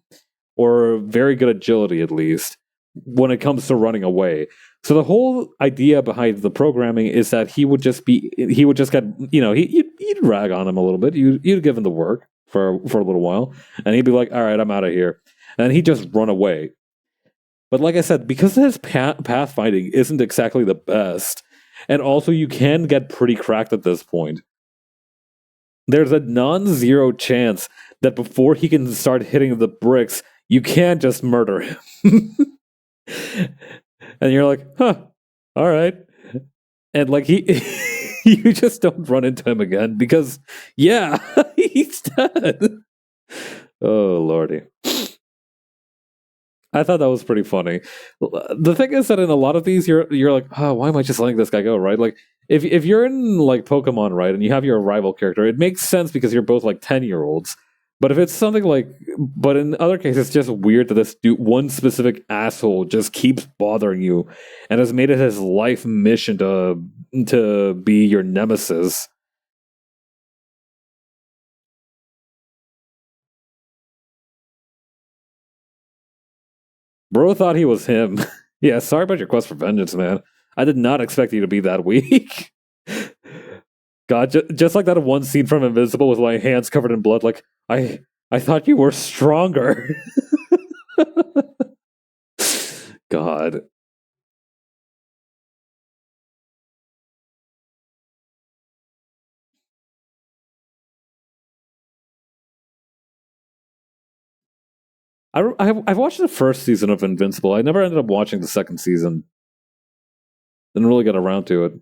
or very good agility at least, when it comes to running away. So the whole idea behind the programming is that he would just get, you'd rag on him a little bit. You'd give him the work for a little while, and he'd be like, all right, I'm out of here. And he'd just run away. But like I said, because his pathfinding isn't exactly the best, and also you can get pretty cracked at this point, there's a non-zero chance that before he can start hitting the bricks, you can't just murder him. And you're like, huh, all right. And like you just don't run into him again because, yeah, he's dead. Oh, lordy. I thought that was pretty funny. The thing is that in a lot of these, you're like, oh, why am I just letting this guy go, right? Like, if you're in like Pokemon, right, and you have your rival character, it makes sense because you're both like 10-year-olds. But if it's something like, but in other cases, it's just weird that this dude, one specific asshole, just keeps bothering you, and has made it his life mission to be your nemesis. Bro thought he was him. Yeah, sorry about your quest for vengeance, man. I did not expect you to be that weak. God, just like that one scene from Invincible with my hands covered in blood, like, I thought you were stronger. God. I've watched the first season of Invincible. I never ended up watching the second season. Didn't really get around to it.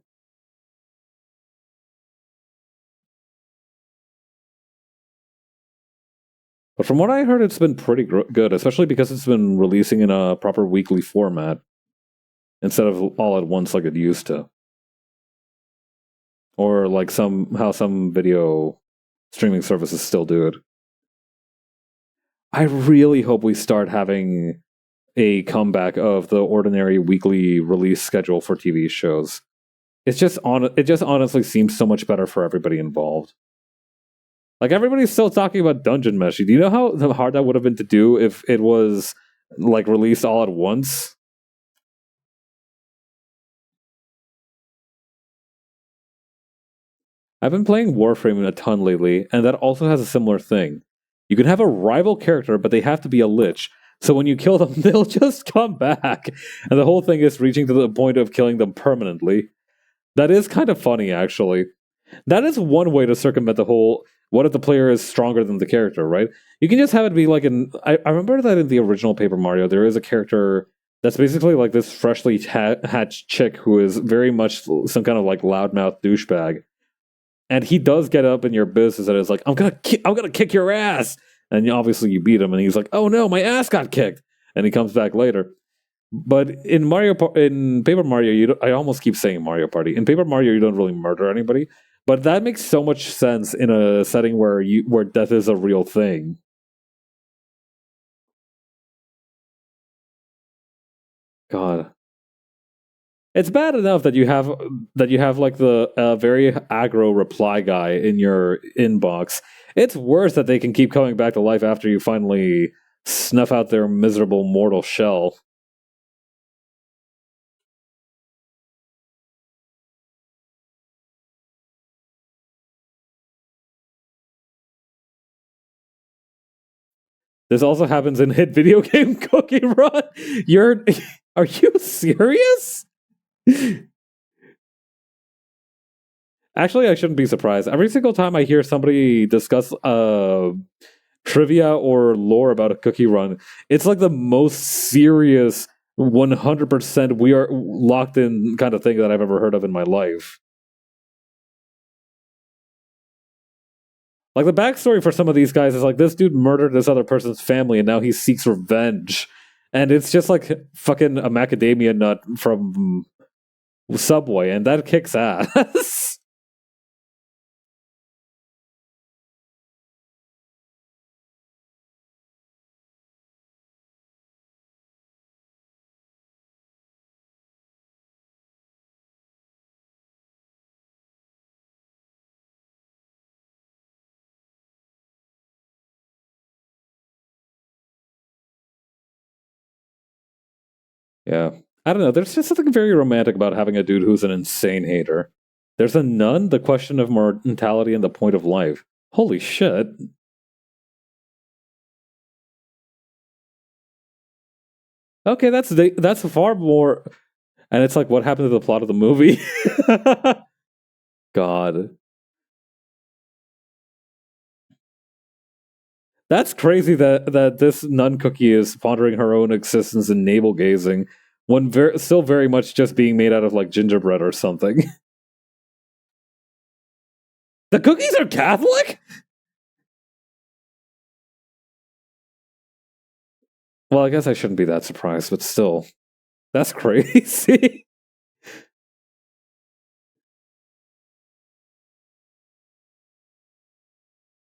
But from what I heard, it's been pretty good, especially because it's been releasing in a proper weekly format instead of all at once like it used to, or like some video streaming services still do it. I really hope we start having a comeback of the ordinary weekly release schedule for TV shows. It just honestly seems so much better for everybody involved. Like everybody's still talking about Dungeon Mesh. Do you know how hard that would have been to do if it was like released all at once? I've been playing Warframe a ton lately, and that also has a similar thing. You can have a rival character, but they have to be a lich. So when you kill them, they'll just come back. And the whole thing is reaching to the point of killing them permanently. That is kind of funny, actually. That is one way to circumvent the whole what if the player is stronger than the character, right? You can just have it be like I remember that in the original Paper Mario, there is a character that's basically like this freshly hatched chick who is very much some kind of like loudmouth douchebag. And he does get up in your business and is like, I'm gonna kick your ass. And obviously you beat him, and he's like, oh no, my ass got kicked. And he comes back later. But in Paper Mario, I almost keep saying Mario Party. In Paper Mario, you don't really murder anybody, but that makes so much sense in a setting where death is a real thing. God, it's bad enough that you have like the very aggro reply guy in your inbox. It's worse that they can keep coming back to life after you finally snuff out their miserable mortal shell. This also happens in hit video game Cookie Run. You're are you serious? Actually, I shouldn't be surprised. Every single time I hear somebody discuss trivia or lore about a cookie run, it's like the most serious 100% we are locked in kind of thing that I've ever heard of in my life. Like the backstory for some of these guys is like this dude murdered this other person's family and now he seeks revenge. And it's just like fucking a macadamia nut from Subway, and that kicks ass. Yeah. I don't know. There's just something very romantic about having a dude who's an insane hater. There's a nun, the question of mortality, and the point of life. Holy shit. Okay, that's far more. And it's like, what happened to the plot of the movie? God. That's crazy that this nun cookie is pondering her own existence in navel gazing when still very much just being made out of like gingerbread or something. The cookies are Catholic? Well, I guess I shouldn't be that surprised, but still, that's crazy.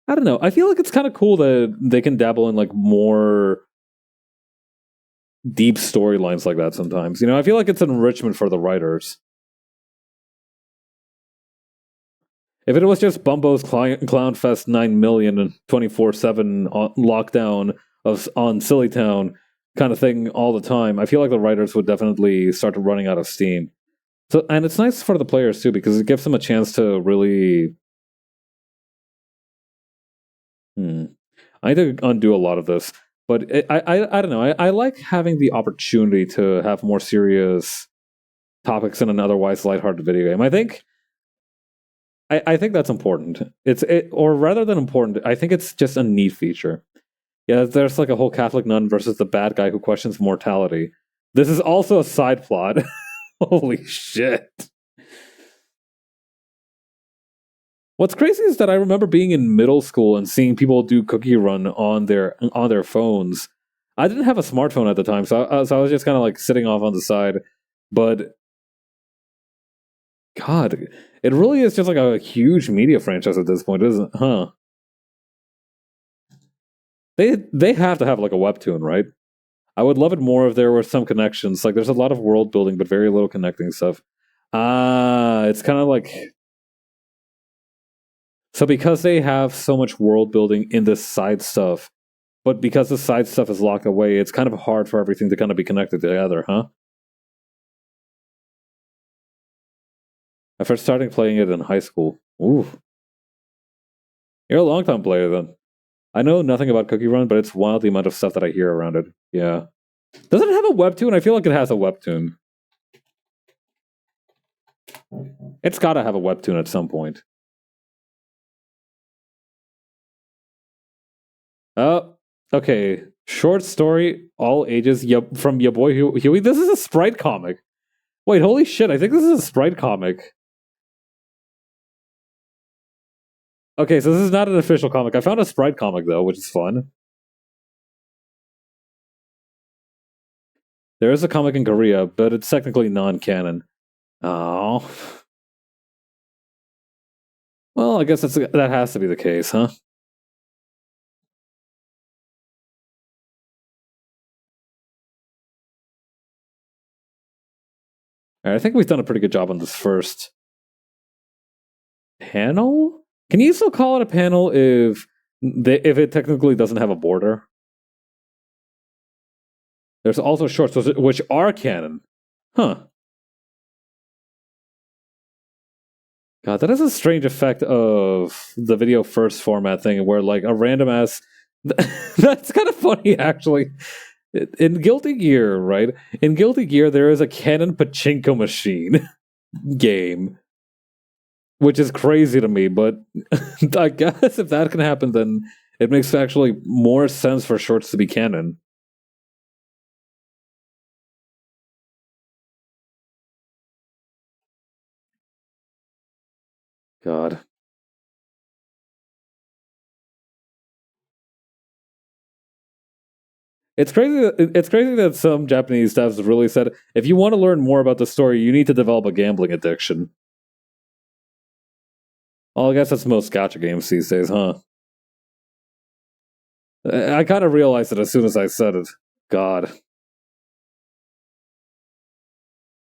I don't know. I feel like it's kind of cool that they can dabble in like more deep storylines like that sometimes. You know, I feel like it's an enrichment for the writers. If it was just Bumbo's Clown Fest 9 million and 24/7 lockdown on Silly Town kind of thing all the time, I feel like the writers would definitely start running out of steam. So, and it's nice for the players too because it gives them a chance to really. I need to undo a lot of this, but I don't know. I like having the opportunity to have more serious topics in an otherwise lighthearted video game. I think that's important. Or rather than important, I think it's just a neat feature. Yeah, there's like a whole Catholic nun versus the bad guy who questions mortality. This is also a side plot. Holy shit. What's crazy is that I remember being in middle school and seeing people do Cookie Run on their phones. I didn't have a smartphone at the time, so I was just kind of like sitting off on the side. But God, it really is just like a huge media franchise at this point, isn't it? Huh? They have to have like a webtoon, right? I would love it more if there were some connections. Like there's a lot of world building, but very little connecting stuff. Ah, it's kind of like so because they have so much world building in this side stuff, but because the side stuff is locked away, it's kind of hard for everything to kind of be connected together, huh? I first started playing it in high school. Ooh, you're a long time player then. I know nothing about Cookie Run, but it's wild the amount of stuff that I hear around it. Yeah. Does it have a webtoon? I feel like it has a webtoon. It's gotta have a webtoon at some point. Oh, okay. Short story, all ages. Yep, from your boy Huey. This is a Sprite comic. Wait, holy shit! I think this is a Sprite comic. Okay, so this is not an official comic. I found a Sprite comic though, which is fun. There is a comic in Korea, but it's technically non-canon. Oh, well, I guess that has to be the case, huh? Right, I think we've done a pretty good job on this first panel. Can you still call it a panel if it technically doesn't have a border? There's also shorts which are canon, huh? God, that is a strange effect of the video first format thing, where like a random ass. That's kind of funny, actually. In Guilty Gear, right? In Guilty Gear, there is a canon pachinko machine game, which is crazy to me. But I guess if that can happen, then it makes actually more sense for shorts to be canon. God. It's crazy that some Japanese devs really said, if you want to learn more about the story, you need to develop a gambling addiction. Well, I guess that's most gacha games these days, huh? I kind of realized it as soon as I said it. God,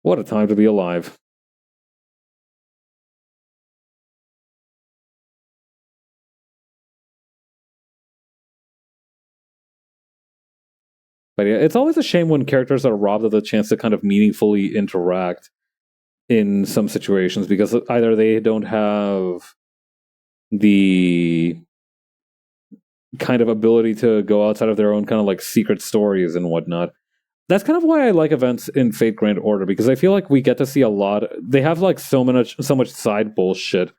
what a time to be alive. But yeah, it's always a shame when characters are robbed of the chance to kind of meaningfully interact in some situations because either they don't have the kind of ability to go outside of their own kind of like secret stories and whatnot. That's kind of why I like events in Fate Grand Order because I feel like we get to see a lot. They have like so much side bullshit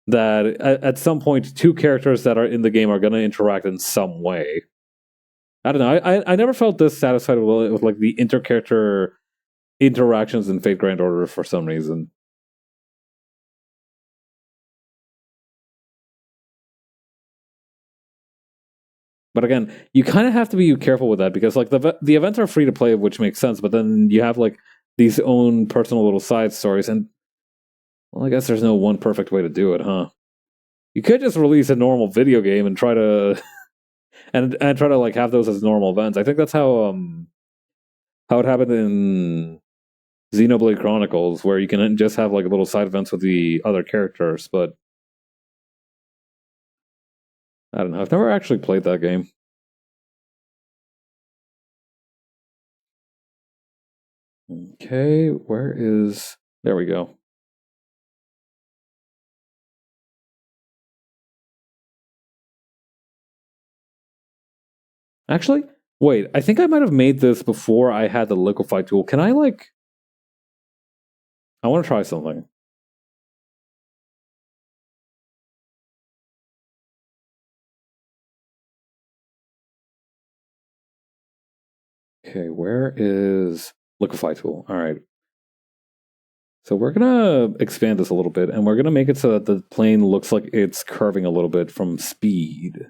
that at some point two characters that are in the game are going to interact in some way. I don't know. I never felt this satisfied with like the intercharacter interactions in Fate Grand Order for some reason. But again, you kind of have to be careful with that because like the events are free to play, which makes sense. But then you have like these own personal little side stories, and well, I guess there's no one perfect way to do it, huh? You could just release a normal video game and try to and try to like have those as normal events. I think that's how it happened in Xenoblade Chronicles, where you can just have like little side events with the other characters. But I don't know. I've never actually played that game. Okay, where is? There we go. Actually, wait. I think I might have made this before I had the liquefy tool. Can I like? I want to try something. Okay, where is liquefy tool? All right. So we're gonna expand this a little bit, and we're gonna make it so that the plane looks like it's curving a little bit from speed.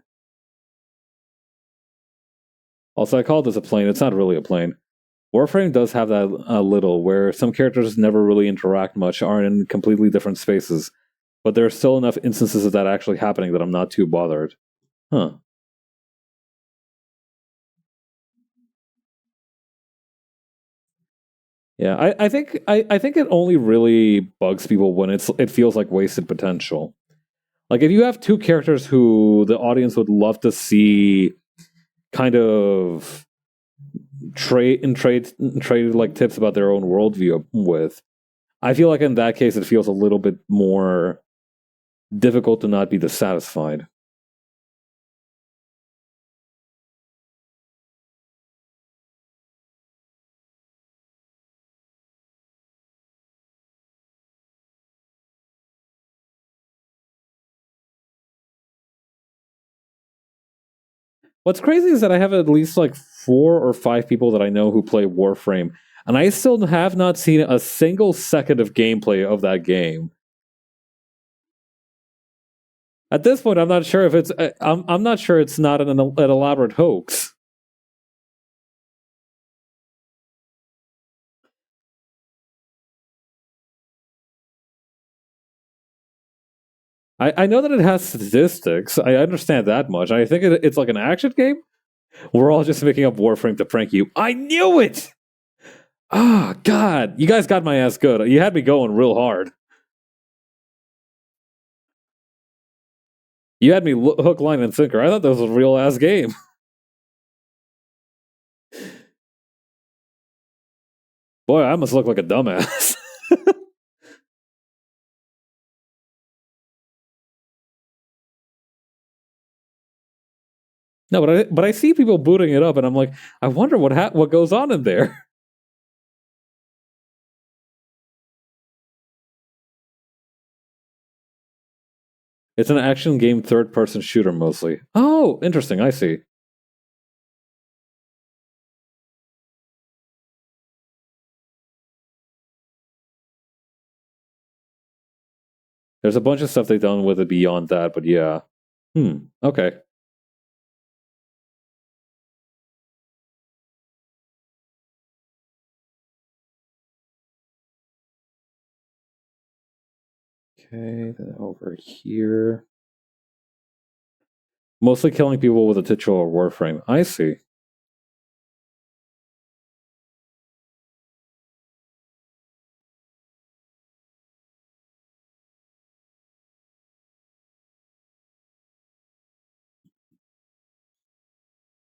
Also, I call this a plane. It's not really a plane. Warframe does have that a little, where some characters never really interact much, are in completely different spaces, but there are still enough instances of that actually happening that I'm not too bothered. Huh. Yeah, I think it only really bugs people when it feels like wasted potential. Like if you have two characters who the audience would love to see kind of trade like tips about their own worldview with, I feel like in that case it feels a little bit more difficult to not be dissatisfied. What's crazy is that I have at least like 4 or 5 people that I know who play Warframe, and I still have not seen a single second of gameplay of that game. At this point, I'm not sure if it's. I'm not sure it's not an elaborate hoax. I know that it has statistics. I understand that much. I think it's like an action game. We're all just making up Warframe to prank you. I knew it. Oh God, you guys got my ass good. You had me going real hard. You had me hook, line, and sinker. I thought that was a real ass game. Boy, I must look like a dumbass. No, but I see people booting it up, and I'm like, I wonder what goes on in there. It's an action game, third person shooter mostly. Oh, interesting. I see. There's a bunch of stuff they've done with it beyond that, but yeah. Okay. Okay, then over here. Mostly killing people with a titular warframe. I see.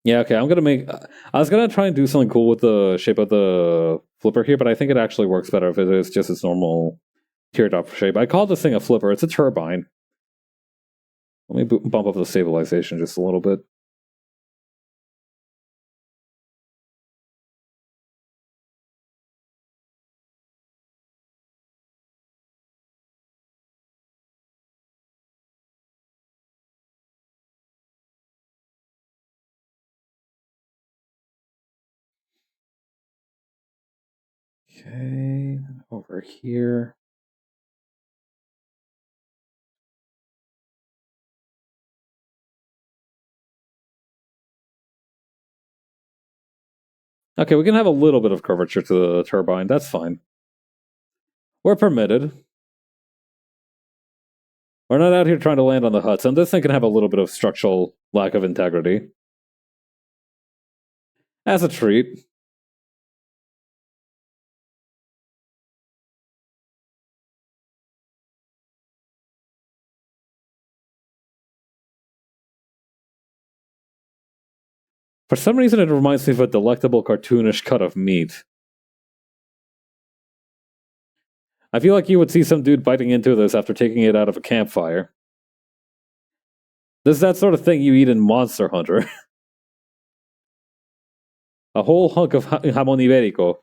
Yeah, okay. I'm gonna make. I was gonna try and do something cool with the shape of the flipper here, but I think it actually works better if it is just its normal teardrop shape. I call this thing a flipper. It's a turbine. Let me bump up the stabilization just a little bit. Okay, over here. Okay, we can have a little bit of curvature to the turbine. That's fine. We're permitted. We're not out here trying to land on the huts, and this thing can have a little bit of structural lack of integrity. As a treat. For some reason, it reminds me of a delectable cartoonish cut of meat. I feel like you would see some dude biting into this after taking it out of a campfire. This is that sort of thing you eat in Monster Hunter. A whole hunk of jamon iberico.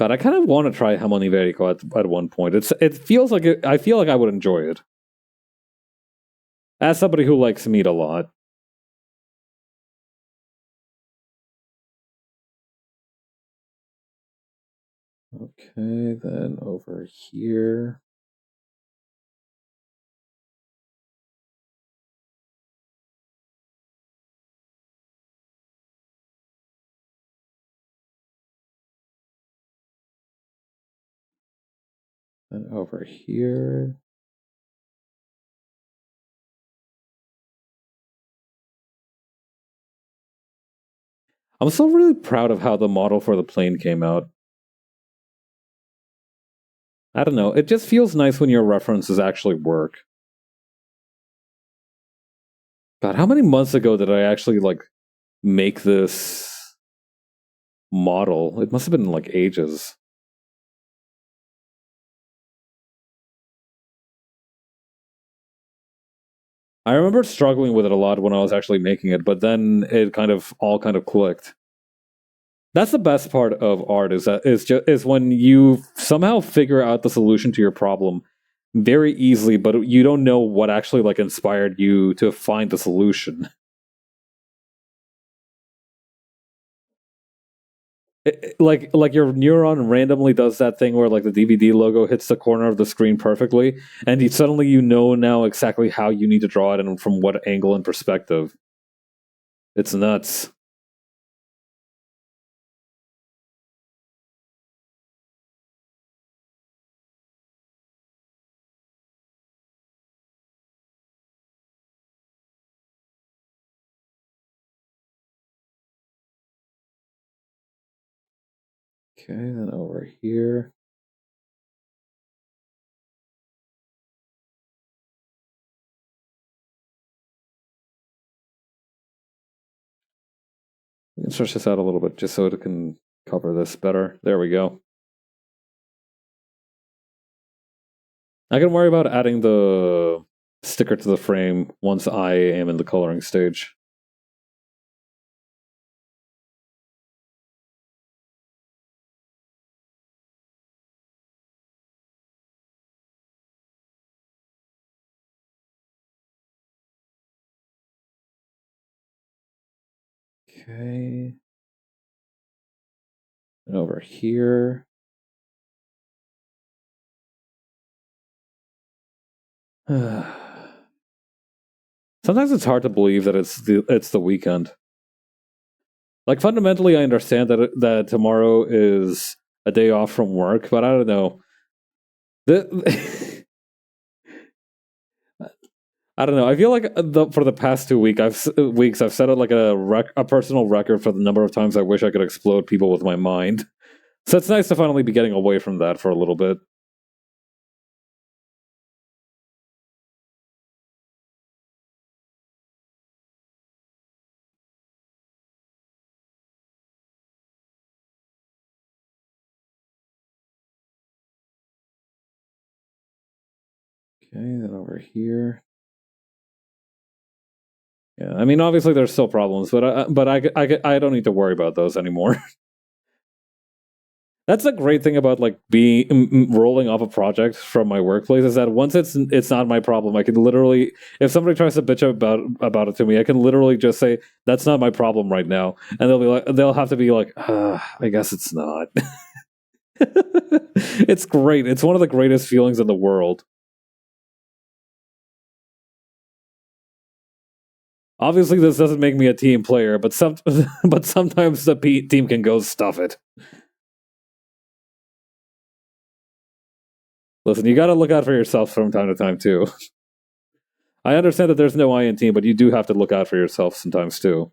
God, I kind of want to try Hamon Iberico at one point. It feels like I feel like I would enjoy it. As somebody who likes meat a lot. Okay, then over here. Then over here. I'm still really proud of how the model for the plane came out. I don't know. It just feels nice when your references actually work. God, how many months ago did I actually like make this model? It must have been like ages. I remember struggling with it a lot when I was actually making it, but then it kind of all kind of clicked. That's the best part of art is when you somehow figure out the solution to your problem very easily, but you don't know what actually like inspired you to find the solution. Like your neuron randomly does that thing where like the DVD logo hits the corner of the screen perfectly, and suddenly you know now exactly how you need to draw it and from what angle and perspective. It's nuts. Okay, then over here. We can stretch this out a little bit just so it can cover this better. There we go. I can worry about adding the sticker to the frame once I am in the coloring stage. Okay. And over here. Sometimes it's hard to believe that it's the weekend. Like fundamentally, I understand that tomorrow is a day off from work, but I don't know. The, I don't know. I feel like for the past 2 weeks I've set out like a personal record for the number of times I wish I could explode people with my mind. So it's nice to finally be getting away from that for a little bit. Okay, then over here. Yeah, I mean, obviously there's still problems, but I don't need to worry about those anymore. That's the great thing about like being rolling off a project from my workplace is that once it's not my problem, I can literally, if somebody tries to bitch about it to me, I can literally just say that's not my problem right now, and they'll have to be like, I guess it's not. It's great. It's one of the greatest feelings in the world. Obviously, this doesn't make me a team player, but but sometimes the team can go stuff it. Listen, you got to look out for yourself from time to time too. I understand that there's no I in team, but you do have to look out for yourself sometimes too.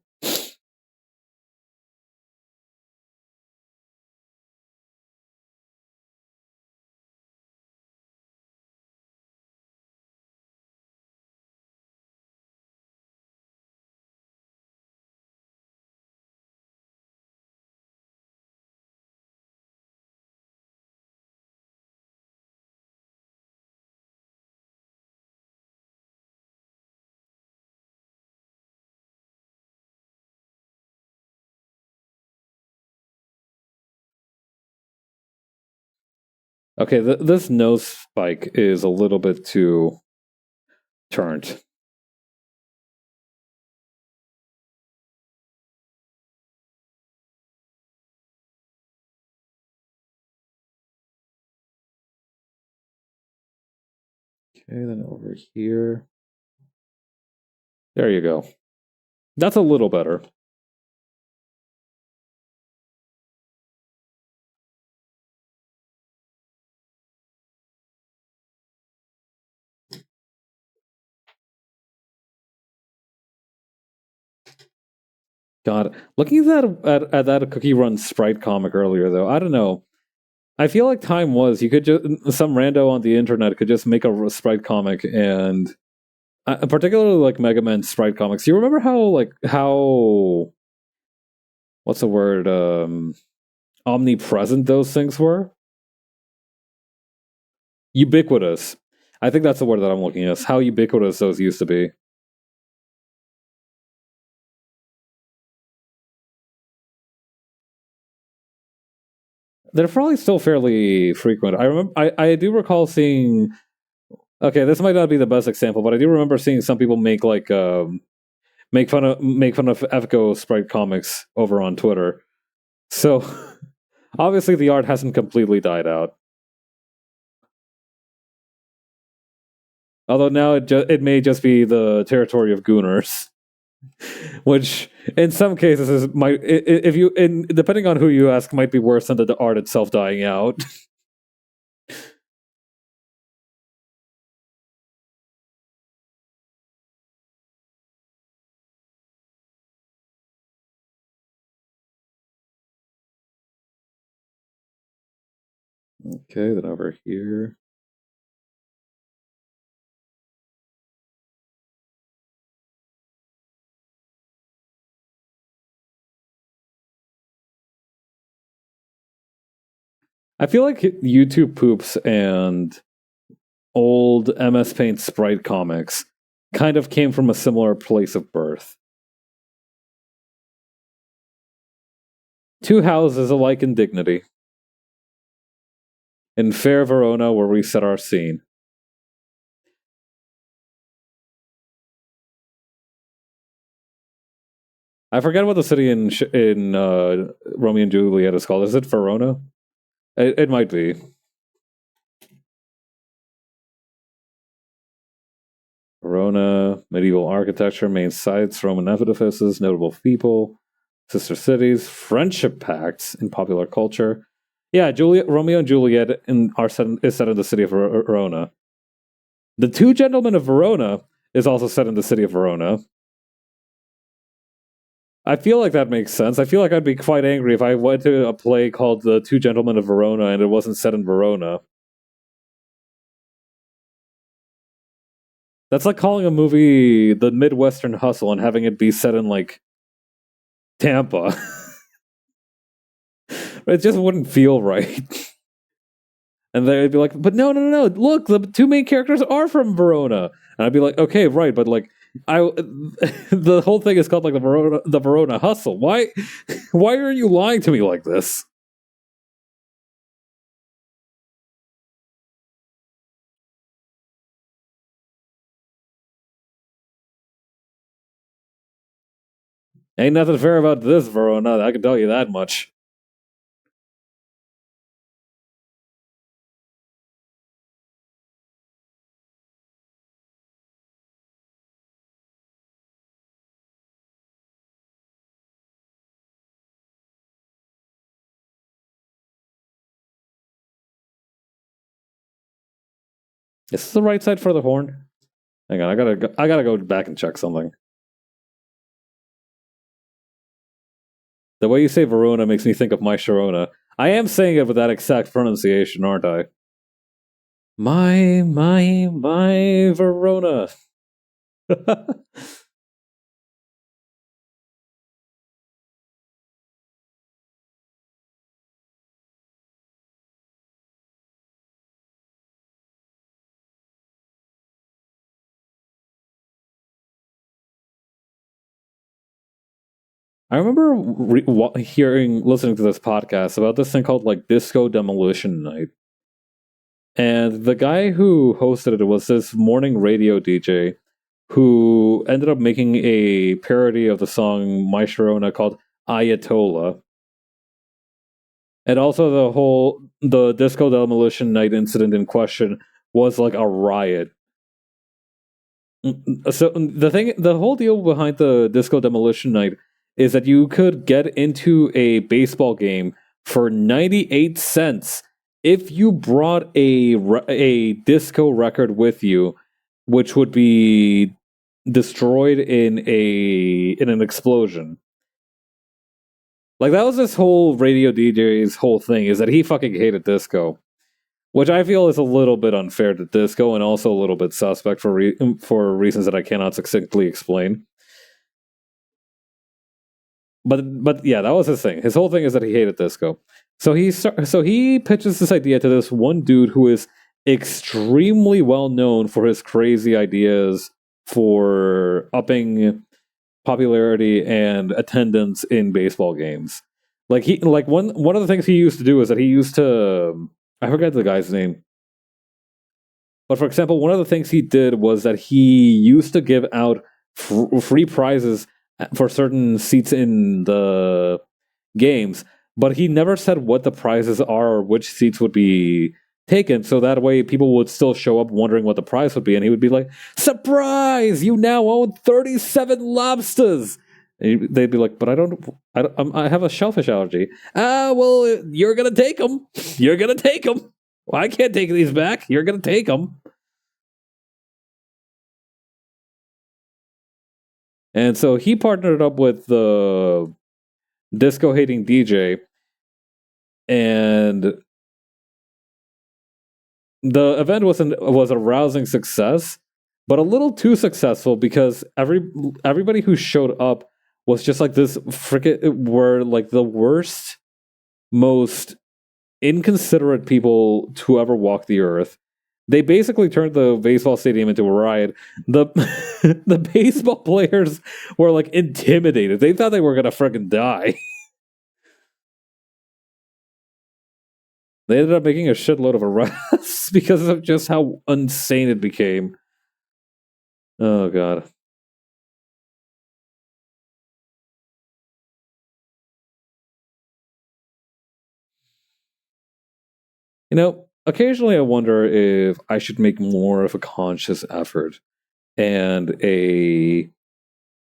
Okay, this nose spike is a little bit too turned. Okay, then over here. There you go. That's a little better. God, looking at that Cookie Run Sprite comic earlier, though, I don't know. I feel like time was you could just some rando on the internet could just make a Sprite comic, and particularly like Mega Man Sprite comics. You remember how what's the word omnipresent those things were? Ubiquitous. I think that's the word that I'm looking at. How ubiquitous those used to be. They're probably still fairly frequent. I remember. I do recall seeing. Okay, this might not be the best example, but I do remember seeing some people make fun of Efco Sprite comics over on Twitter. So obviously the art hasn't completely died out. Although now it may just be the territory of gooners, which in some cases is might if you in depending on who you ask might be worse than the art itself dying out. Okay, then over here. I feel like YouTube poops and old MS Paint Sprite comics kind of came from a similar place of birth. Two houses alike in dignity. In fair Verona, where we set our scene. I forget what the city in Romeo and Juliet is called. Is it Verona? It might be. Verona, medieval architecture, main sites, Roman edifices, notable people, sister cities, friendship pacts in popular culture. Yeah, Romeo and Juliet is set in the city of Verona. The Two Gentlemen of Verona is also set in the city of Verona. I feel like that makes sense. I feel like I'd be quite angry if I went to a play called The Two Gentlemen of Verona and it wasn't set in Verona. That's like calling a movie The Midwestern Hustle and having it be set in like Tampa. It just wouldn't feel right. And they'd be like, but no, no, no, no, look, the two main characters are from Verona. And I'd be like, okay, right, but like I the whole thing is called like the Verona Hustle. Why are you lying to me like this? Ain't nothing fair about this, Verona. I can tell you that much. Is this the right side for the horn? Hang on, I gotta go back and check something. The way you say Verona makes me think of my Sharona. I am saying it with that exact pronunciation, aren't I? My Verona. I remember listening to this podcast about this thing called like Disco Demolition Night. And the guy who hosted it was this morning radio DJ who ended up making a parody of the song My Sharona called Ayatollah. And also the Disco Demolition Night incident in question was like a riot. So the whole deal behind the Disco Demolition Night is that you could get into a baseball game for 98 cents if you brought a disco record with you, which would be destroyed in an explosion. Like that was this whole radio DJ's whole thing, is that he fucking hated disco, which I feel is a little bit unfair to disco and also a little bit suspect for reasons that I cannot succinctly explain. But yeah, that was his thing. His whole thing is that he hated disco. So he pitches this idea to this one dude who is extremely well known for his crazy ideas for upping popularity and attendance in baseball games. Like one of the things he used to do is that he used to, I forget the guy's name. But for example, one of the things he did was that he used to give out free prizes for certain seats in the games, but he never said what the prizes are or which seats would be taken, so that way people would still show up wondering what the prize would be, and he would be like, "Surprise! You now own 37 lobsters!" And they'd be like, "But I have a shellfish allergy." Ah, well, you're gonna take them. You're gonna take them. Well, I can't take these back. You're gonna take them. And so he partnered up with the disco hating DJ, and the event was a rousing success, but a little too successful because everybody who showed up was just like this freaking were like the worst, most inconsiderate people to ever walk the earth. They basically turned the baseball stadium into a riot. The the baseball players were like intimidated. They thought they were gonna freaking die. They ended up making a shitload of arrests because of just how insane it became. Oh god. Occasionally I wonder if I should make more of a conscious effort and a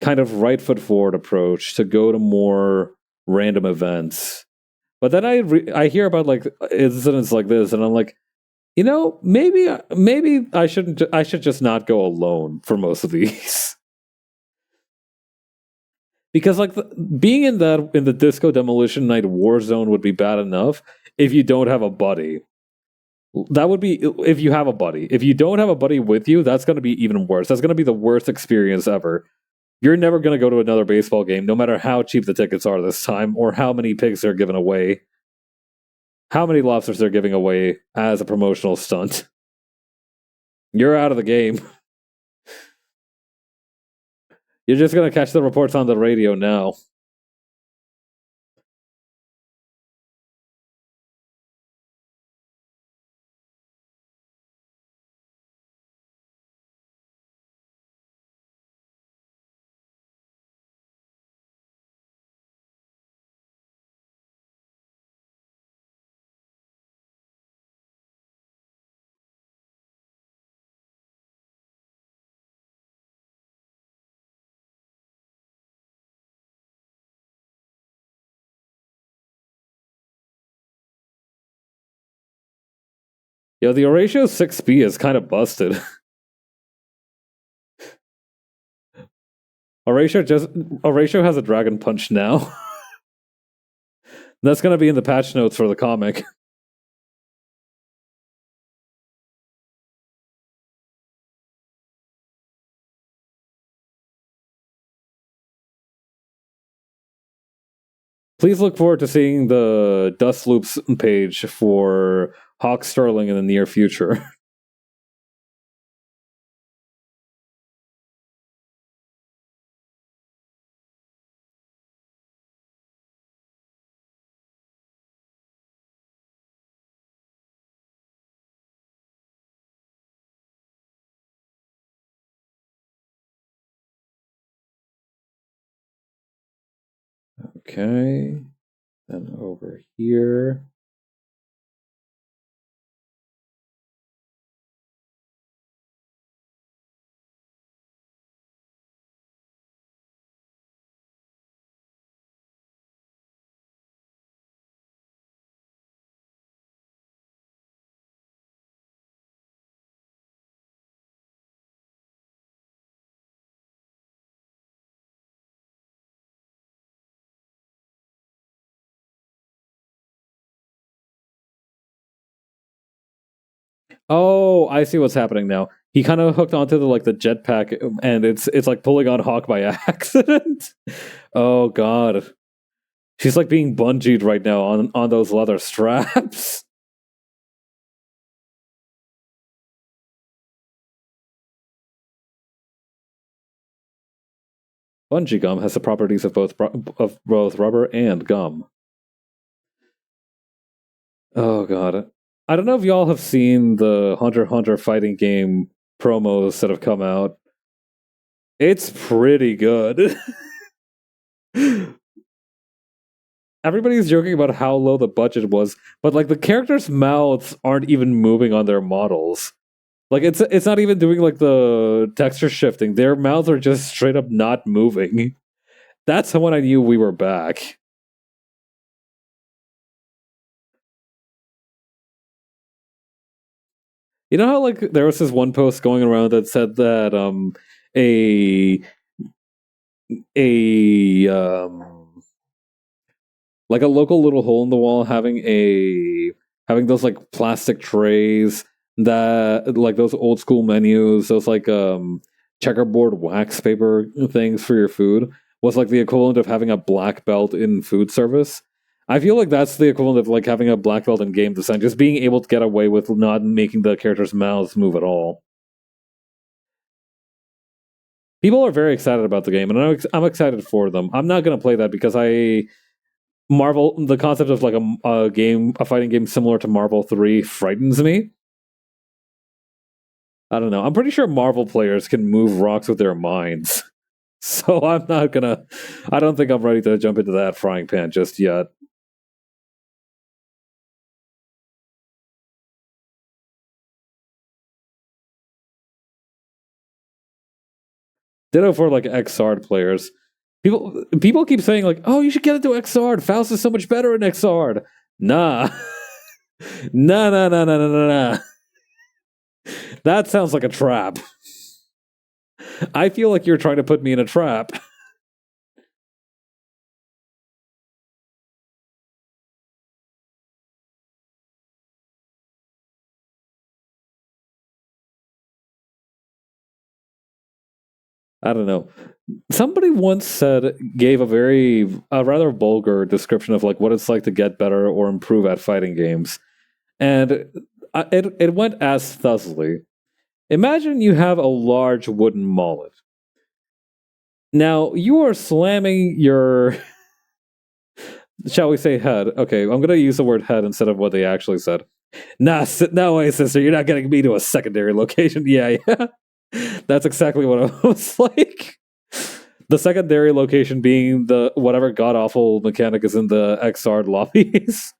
kind of right foot forward approach to go to more random events. But then I hear about like incidents like this, and I'm like, maybe I should just not go alone for most of these. Because like being in the Disco Demolition Night war zone would be bad enough if you don't have a buddy. That would be if you have a buddy. If you don't have a buddy with you, that's going to be even worse. That's going to be the worst experience ever. You're never going to go to another baseball game, no matter how cheap the tickets are this time, or how many pigs they're giving away, how many lobsters they're giving away as a promotional stunt. You're out of the game. You're just going to catch the reports on the radio now. Yo, the Horatio 6B is kind of busted. Horatio has a dragon punch now. That's going to be in the patch notes for the comic. Please look forward to seeing the Dust Loops page for Hawk Sterling in the near future. Okay. Then over here. Oh, I see what's happening now. He kind of hooked onto the jetpack, and it's like pulling on Hawk by accident. Oh god, she's like being bungeed right now on those leather straps. Bungee gum has the properties of both rubber and gum. Oh god, I don't know if y'all have seen the Hunter x Hunter fighting game promos that have come out. It's pretty good. Everybody's joking about how low the budget was, but like the characters' mouths aren't even moving on their models. Like it's not even doing like the texture shifting. Their mouths are just straight up not moving. That's when I knew we were back. You know how like there was this one post going around that said that a a like a local little hole in the wall having those like plastic trays that like those old school menus, those like checkerboard wax paper things for your food was like the equivalent of having a black belt in food service. I feel like that's the equivalent of like having a black belt in game design, just being able to get away with not making the characters' mouths move at all. People are very excited about the game, and I'm excited for them. I'm not going to play that because the concept of like a fighting game similar to Marvel 3 frightens me. I don't know. I'm pretty sure Marvel players can move rocks with their minds. So I don't think I'm ready to jump into that frying pan just yet. Ditto for like XR players. People keep saying like, "Oh, you should get into XR. Faust is so much better in XR." Nah. Nah, nah, nah, nah, nah, nah, nah. That sounds like a trap. I feel like you're trying to put me in a trap. I don't know. Somebody once gave a rather vulgar description of like what it's like to get better or improve at fighting games, and it went as thusly. Imagine you have a large wooden mallet. Now you are slamming your, shall we say, head. Okay, I'm going to use the word head instead of what they actually said. Nah, no way, sister. You're not getting me to a secondary location. Yeah, yeah. That's exactly what I was like. The secondary location being the whatever god awful mechanic is in the XR lobbies,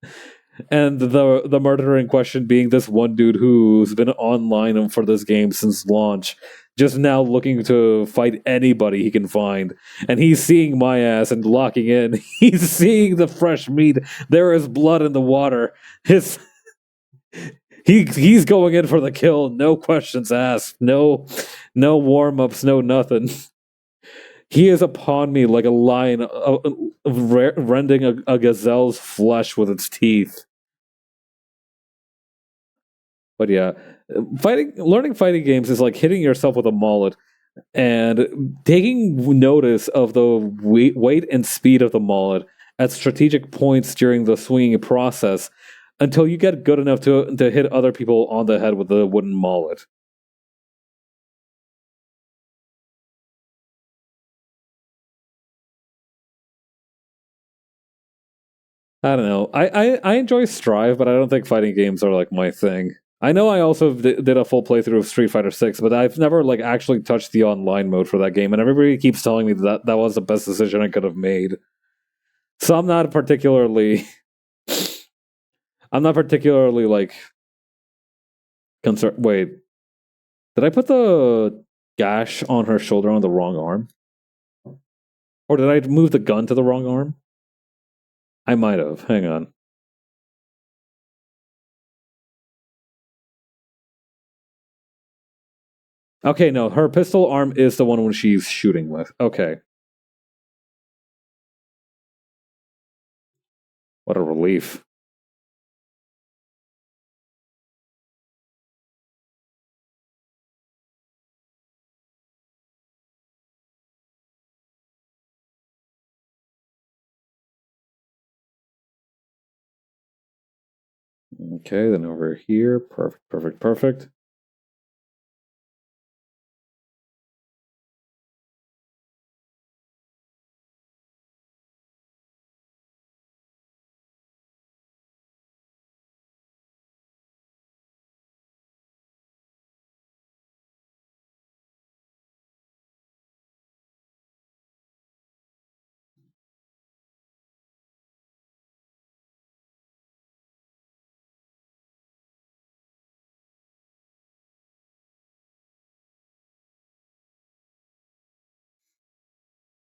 and the murderer in question being this one dude who's been online for this game since launch, just now looking to fight anybody he can find, and he's seeing my ass and locking in. He's seeing the fresh meat. There is blood in the water. He's going in for the kill. No questions asked. No warm ups. No nothing. He is upon me like a lion rending a gazelle's flesh with its teeth. But yeah, learning fighting games is like hitting yourself with a mallet and taking notice of the weight and speed of the mallet at strategic points during the swinging process until you get good enough to hit other people on the head with the wooden mallet. I don't know. I enjoy Strive, but I don't think fighting games are like my thing. I know I also did a full playthrough of Street Fighter 6, but I've never like actually touched the online mode for that game, and everybody keeps telling me that was the best decision I could have made. So I'm not particularly like concerned. Wait, did I put the gash on her shoulder on the wrong arm? Or did I move the gun to the wrong arm? I might have. Hang on. Okay, no, her pistol arm is the one when she's shooting with. Okay. What a relief. Okay, then over here. Perfect, perfect, perfect.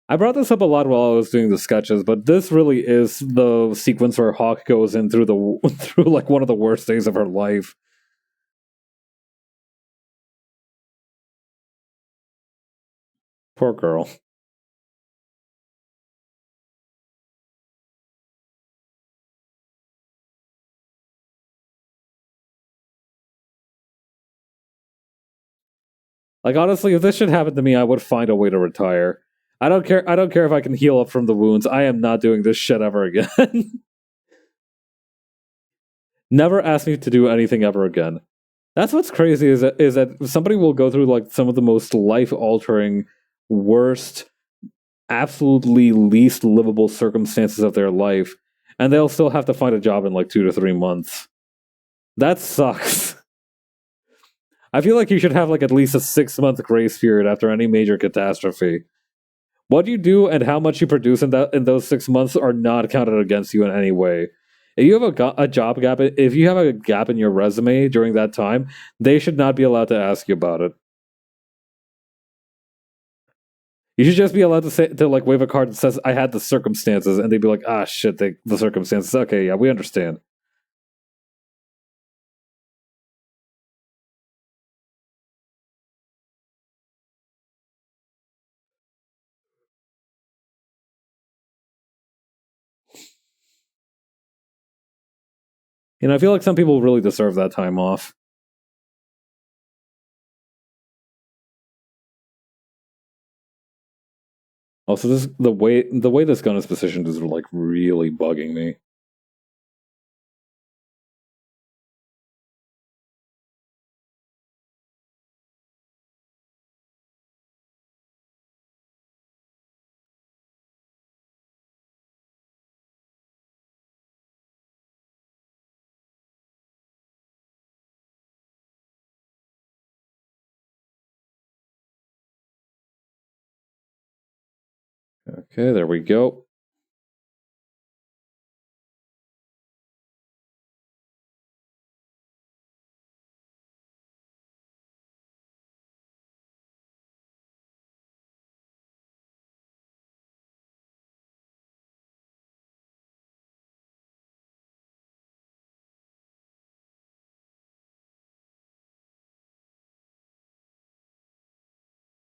I brought this up a lot while I was doing the sketches, but this really is the sequence where Hawk goes in through the through like one of the worst days of her life. Poor girl. Like honestly, if this shit happened to me, I would find a way to retire. I don't care. I don't care if I can heal up from the wounds. I am not doing this shit ever again. Never ask me to do anything ever again. That's what's crazy is that somebody will go through like some of the most life altering, worst, absolutely least livable circumstances of their life, and they'll still have to find a job in like 2 to 3 months. That sucks. I feel like you should have like at least a 6 month grace period after any major catastrophe. What you do and how much you produce in those 6 months are not counted against you in any way. If you have a job gap, if you have a gap in your resume during that time, they should not be allowed to ask you about it. You should just be allowed to say to like wave a card that says I had the circumstances, and they'd be like, ah shit, the circumstances. Okay, yeah, we understand. I feel like some people really deserve that time off. Also, this the way this gun is positioned is like really bugging me. Okay, there we go.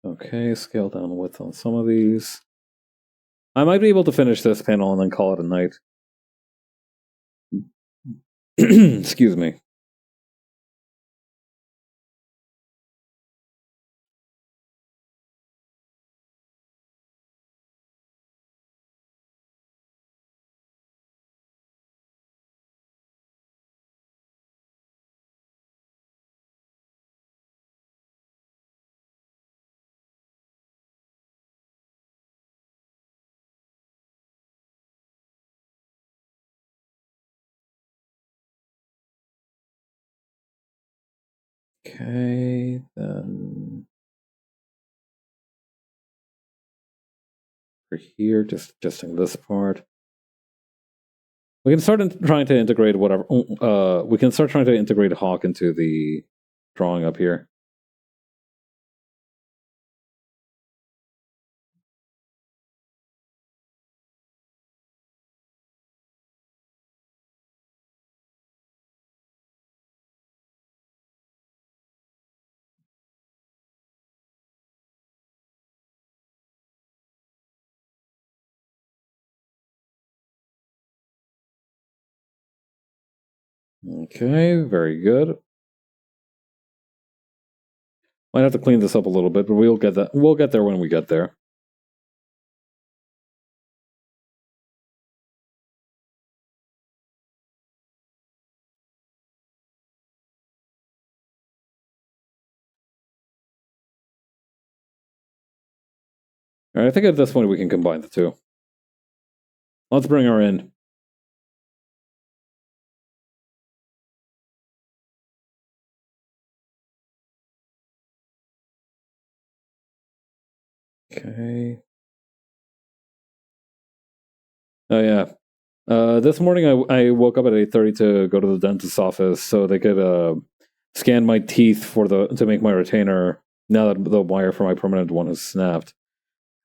Okay, scale down width on some of these. I might be able to finish this panel and then call it a night. Excuse me. Okay, then for here, just adjusting this part. We can start trying to integrate whatever. We can start trying to integrate Hawk into the drawing up here. Okay, very good. Might have to clean this up a little bit, but we'll get that. We'll get there when we get there. All right, I think at this point we can combine the two. Let's bring her in. Okay. Oh yeah. This morning I woke up at 8:30 to go to the dentist's office so they could scan my teeth for the to make my retainer. Now that the wire for my permanent one has snapped,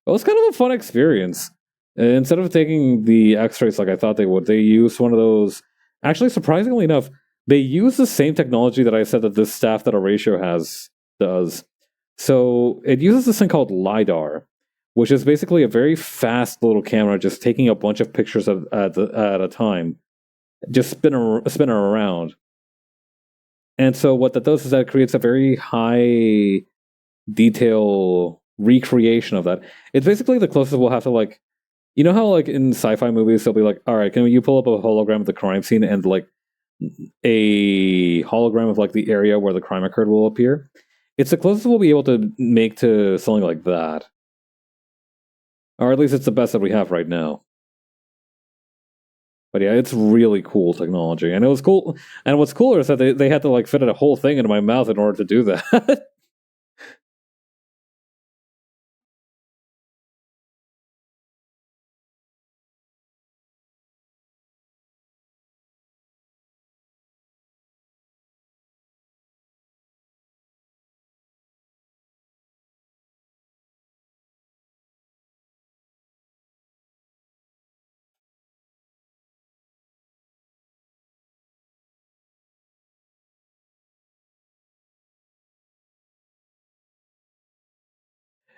it was kind of a fun experience. Instead of taking the X-rays like I thought they would, they used one of those. Actually, surprisingly enough, they use the same technology that I said that this staff that Horatio has does. So it uses this thing called LiDAR, which is basically a very fast little camera just taking a bunch of pictures at a time, just spinning around. And so what that does is that it creates a very high detail recreation of that. It's basically the closest we'll have to like, you know how like in sci-fi movies they'll be like, all right, can you pull up a hologram of the crime scene and like a hologram of like the area where the crime occurred will appear? It's the closest we'll be able to make to something like that. Or at least it's the best that we have right now. But yeah, it's really cool technology. And it was cool. And what's cooler is that they had to like fit a whole thing into my mouth in order to do that.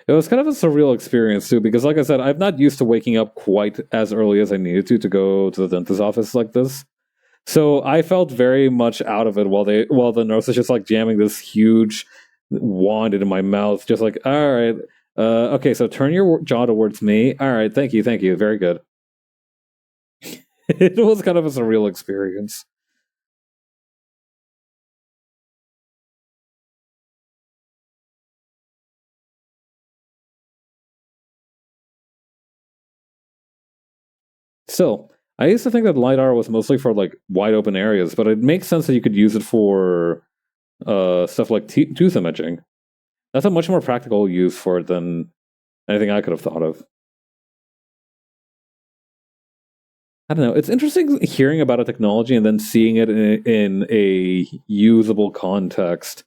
It was kind of a surreal experience too, because like I said, I'm not used to waking up quite as early as I needed to go to the dentist's office like this. So I felt very much out of it while the nurse was just like jamming this huge wand into my mouth, just like, all right, okay, so turn your jaw towards me. All right, thank you, very good. It was kind of a surreal experience. Still, I used to think that lidar was mostly for like wide open areas, but it makes sense that you could use it for stuff like tooth imaging. That's a much more practical use for it than anything I could have thought of. I don't know. It's interesting hearing about a technology and then seeing it in a usable context.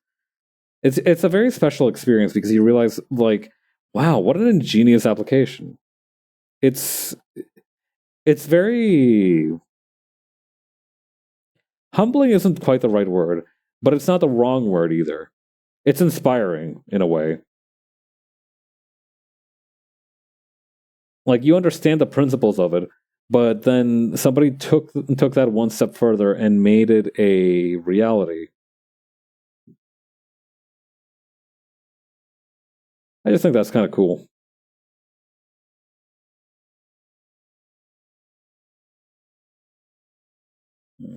It's a very special experience because you realize, like, wow, what an ingenious application. It's it's very humbling. Isn't quite the right word, but it's not the wrong word either. It's inspiring in a way. Like you understand the principles of it, but then somebody took that one step further and made it a reality. I just think that's kind of cool.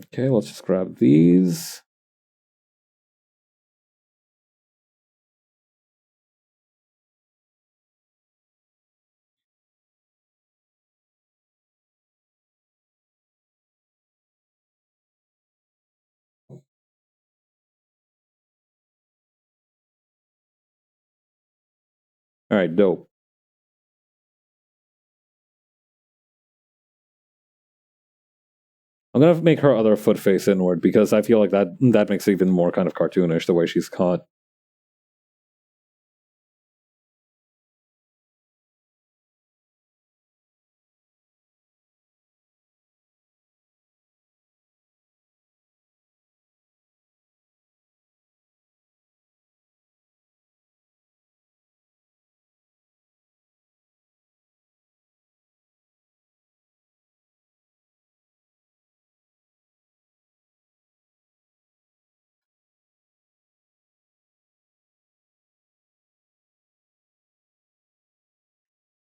Okay, let's just grab these. All right, dope. I'm gonna make her other foot face inward because I feel like that makes it even more kind of cartoonish the way she's caught.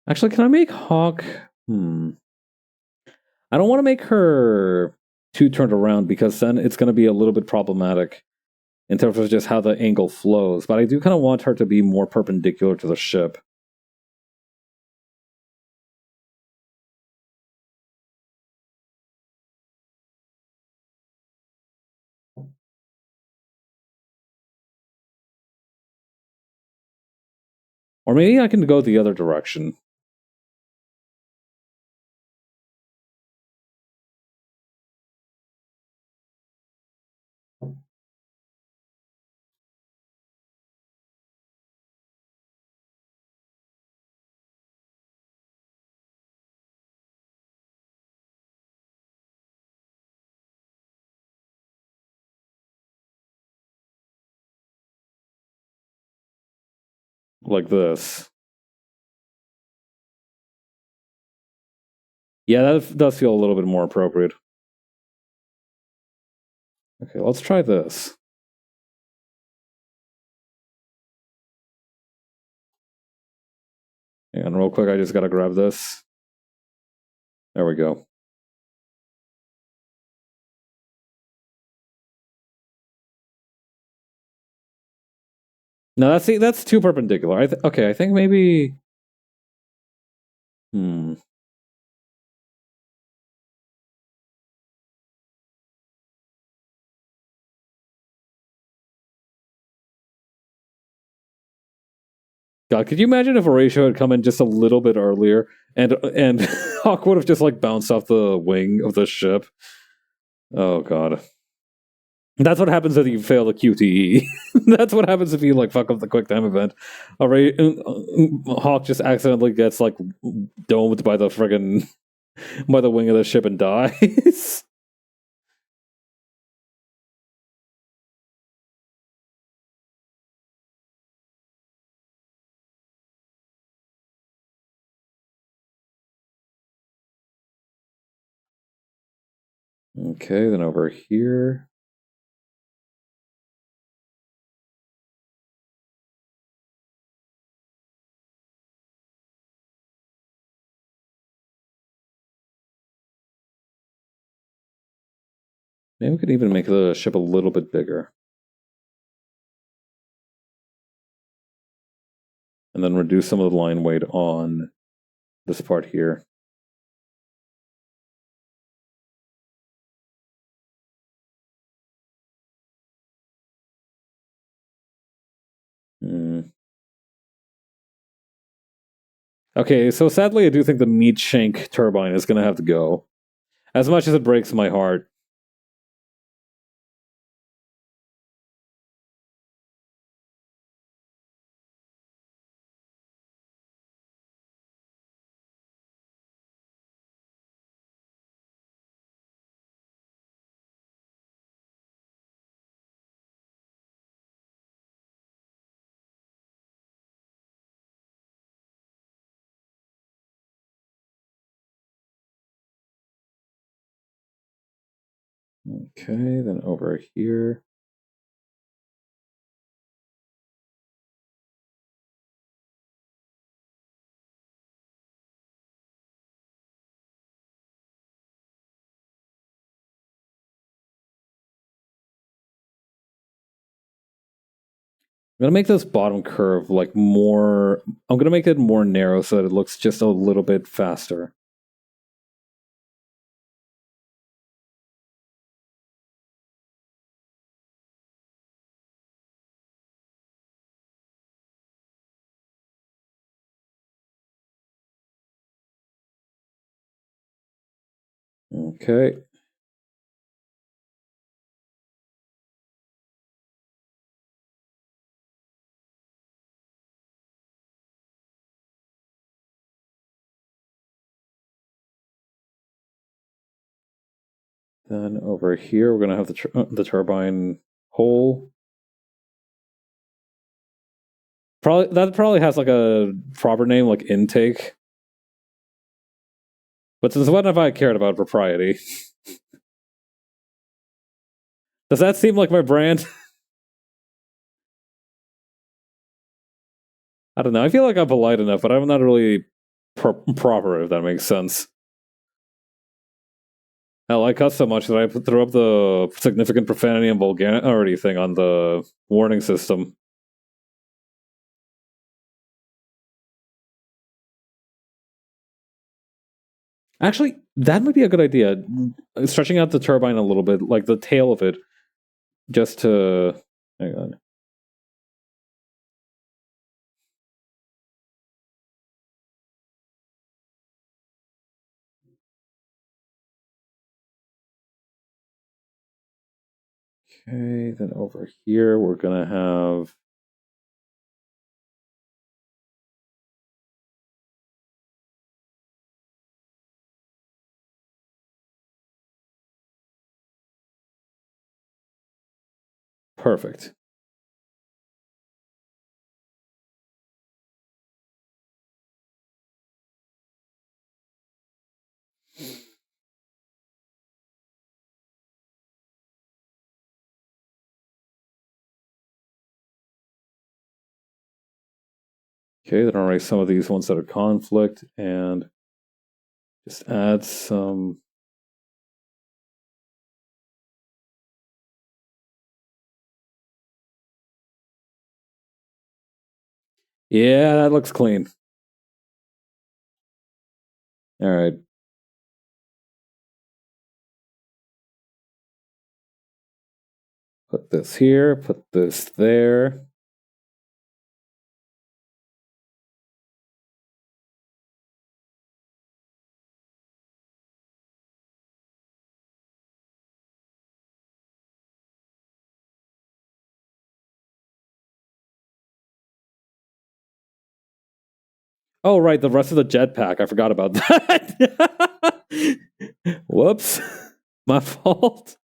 Actually, can I make Hawk? I don't want to make her too turned around because then it's going to be a little bit problematic in terms of just how the angle flows. But I do kind of want her to be more perpendicular to the ship. Or maybe I can go the other direction. Like this. Yeah, that does feel a little bit more appropriate. Okay, let's try this. And real quick, I just gotta grab this. There we go. No, that's too perpendicular. Okay, I think maybe. God, could you imagine if Horatio had come in just a little bit earlier and Hawk would have just like bounced off the wing of the ship? Oh god. That's what happens if you fail the QTE. That's what happens if you like fuck up the quick time event. Alright, Hawk just accidentally gets like domed by the friggin' by the wing of the ship and dies. Okay, then over here. Maybe we could even make the ship a little bit bigger. And then reduce some of the line weight on this part here. Okay, so sadly, I do think the meat shank turbine is going to have to go. As much as it breaks my heart. Okay, then over here. I'm gonna make this bottom curve like more. I'm gonna make it more narrow so that it looks just a little bit faster. Okay. Then over here, we're going to have the turbine hole. That probably has like a proper name, like intake. But since when have I cared about propriety? Does that seem like my brand? I don't know. I feel like I'm polite enough, but I'm not really proper, if that makes sense. Hell, I cuss so much that I threw up the significant profanity and vulgarity thing on the warning system. Actually, that might be a good idea. Stretching out the turbine a little bit, like the tail of it, just to... Hang on. Okay, then over here we're gonna have... Perfect. Okay, then I'll erase some of these ones that are conflict and just add some... Yeah, that looks clean. All right. Put this here, put this there. Oh, right, the rest of the jetpack. I forgot about that. Whoops. My fault.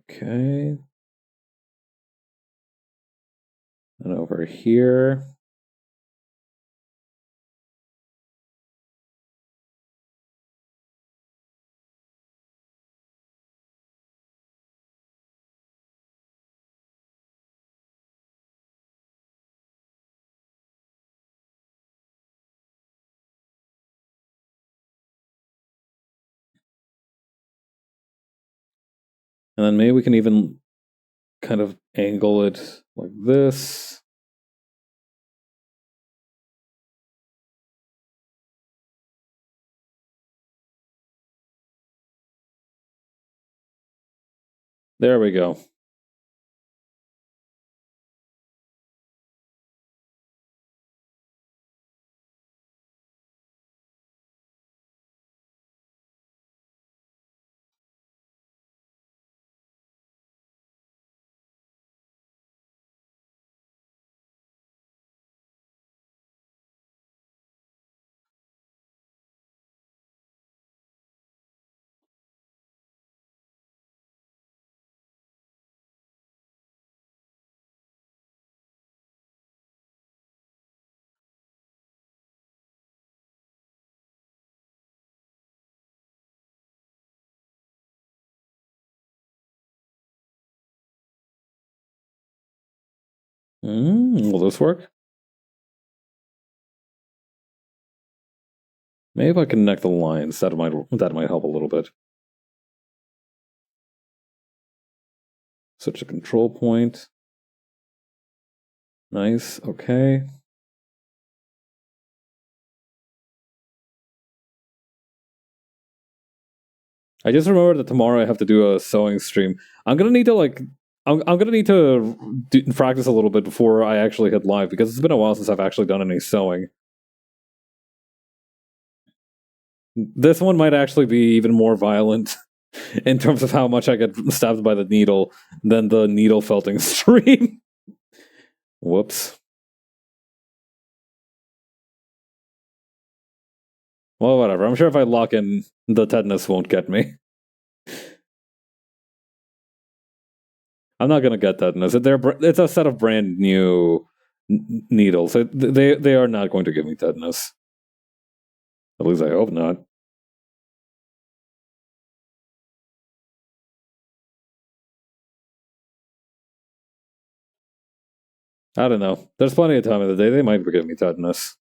Okay. And over here. And then maybe we can even kind of angle it like this. There we go. Will this work? Maybe if I connect the lines, that might help a little bit. Switch to control point. Nice, okay. I just remembered that tomorrow I have to do a sewing stream. I'm gonna need to like I'm gonna need to practice a little bit before I actually hit live, because it's been a while since I've actually done any sewing. This one might actually be even more violent in terms of how much I get stabbed by the needle than the needle felting stream. Whoops. Well, whatever. I'm sure if I lock in, the tetanus won't get me. I'm not gonna get tetanus. It's a set of brand new needles. They are not going to give me tetanus. At least I hope not. I don't know. There's plenty of time in the day. They might be giving me tetanus.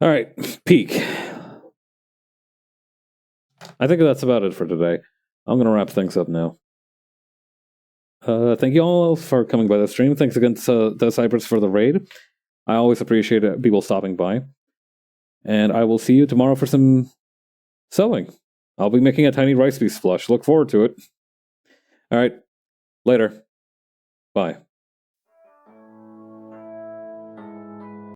All right, peak. I think that's about it for today. I'm gonna wrap things up now. Thank you all for coming by the stream. Thanks again to the Cypress for the raid. I always appreciate people stopping by. And I will see you tomorrow for some sewing. I'll be making a tiny rice piece flush. Look forward to it. All right. Later. Bye.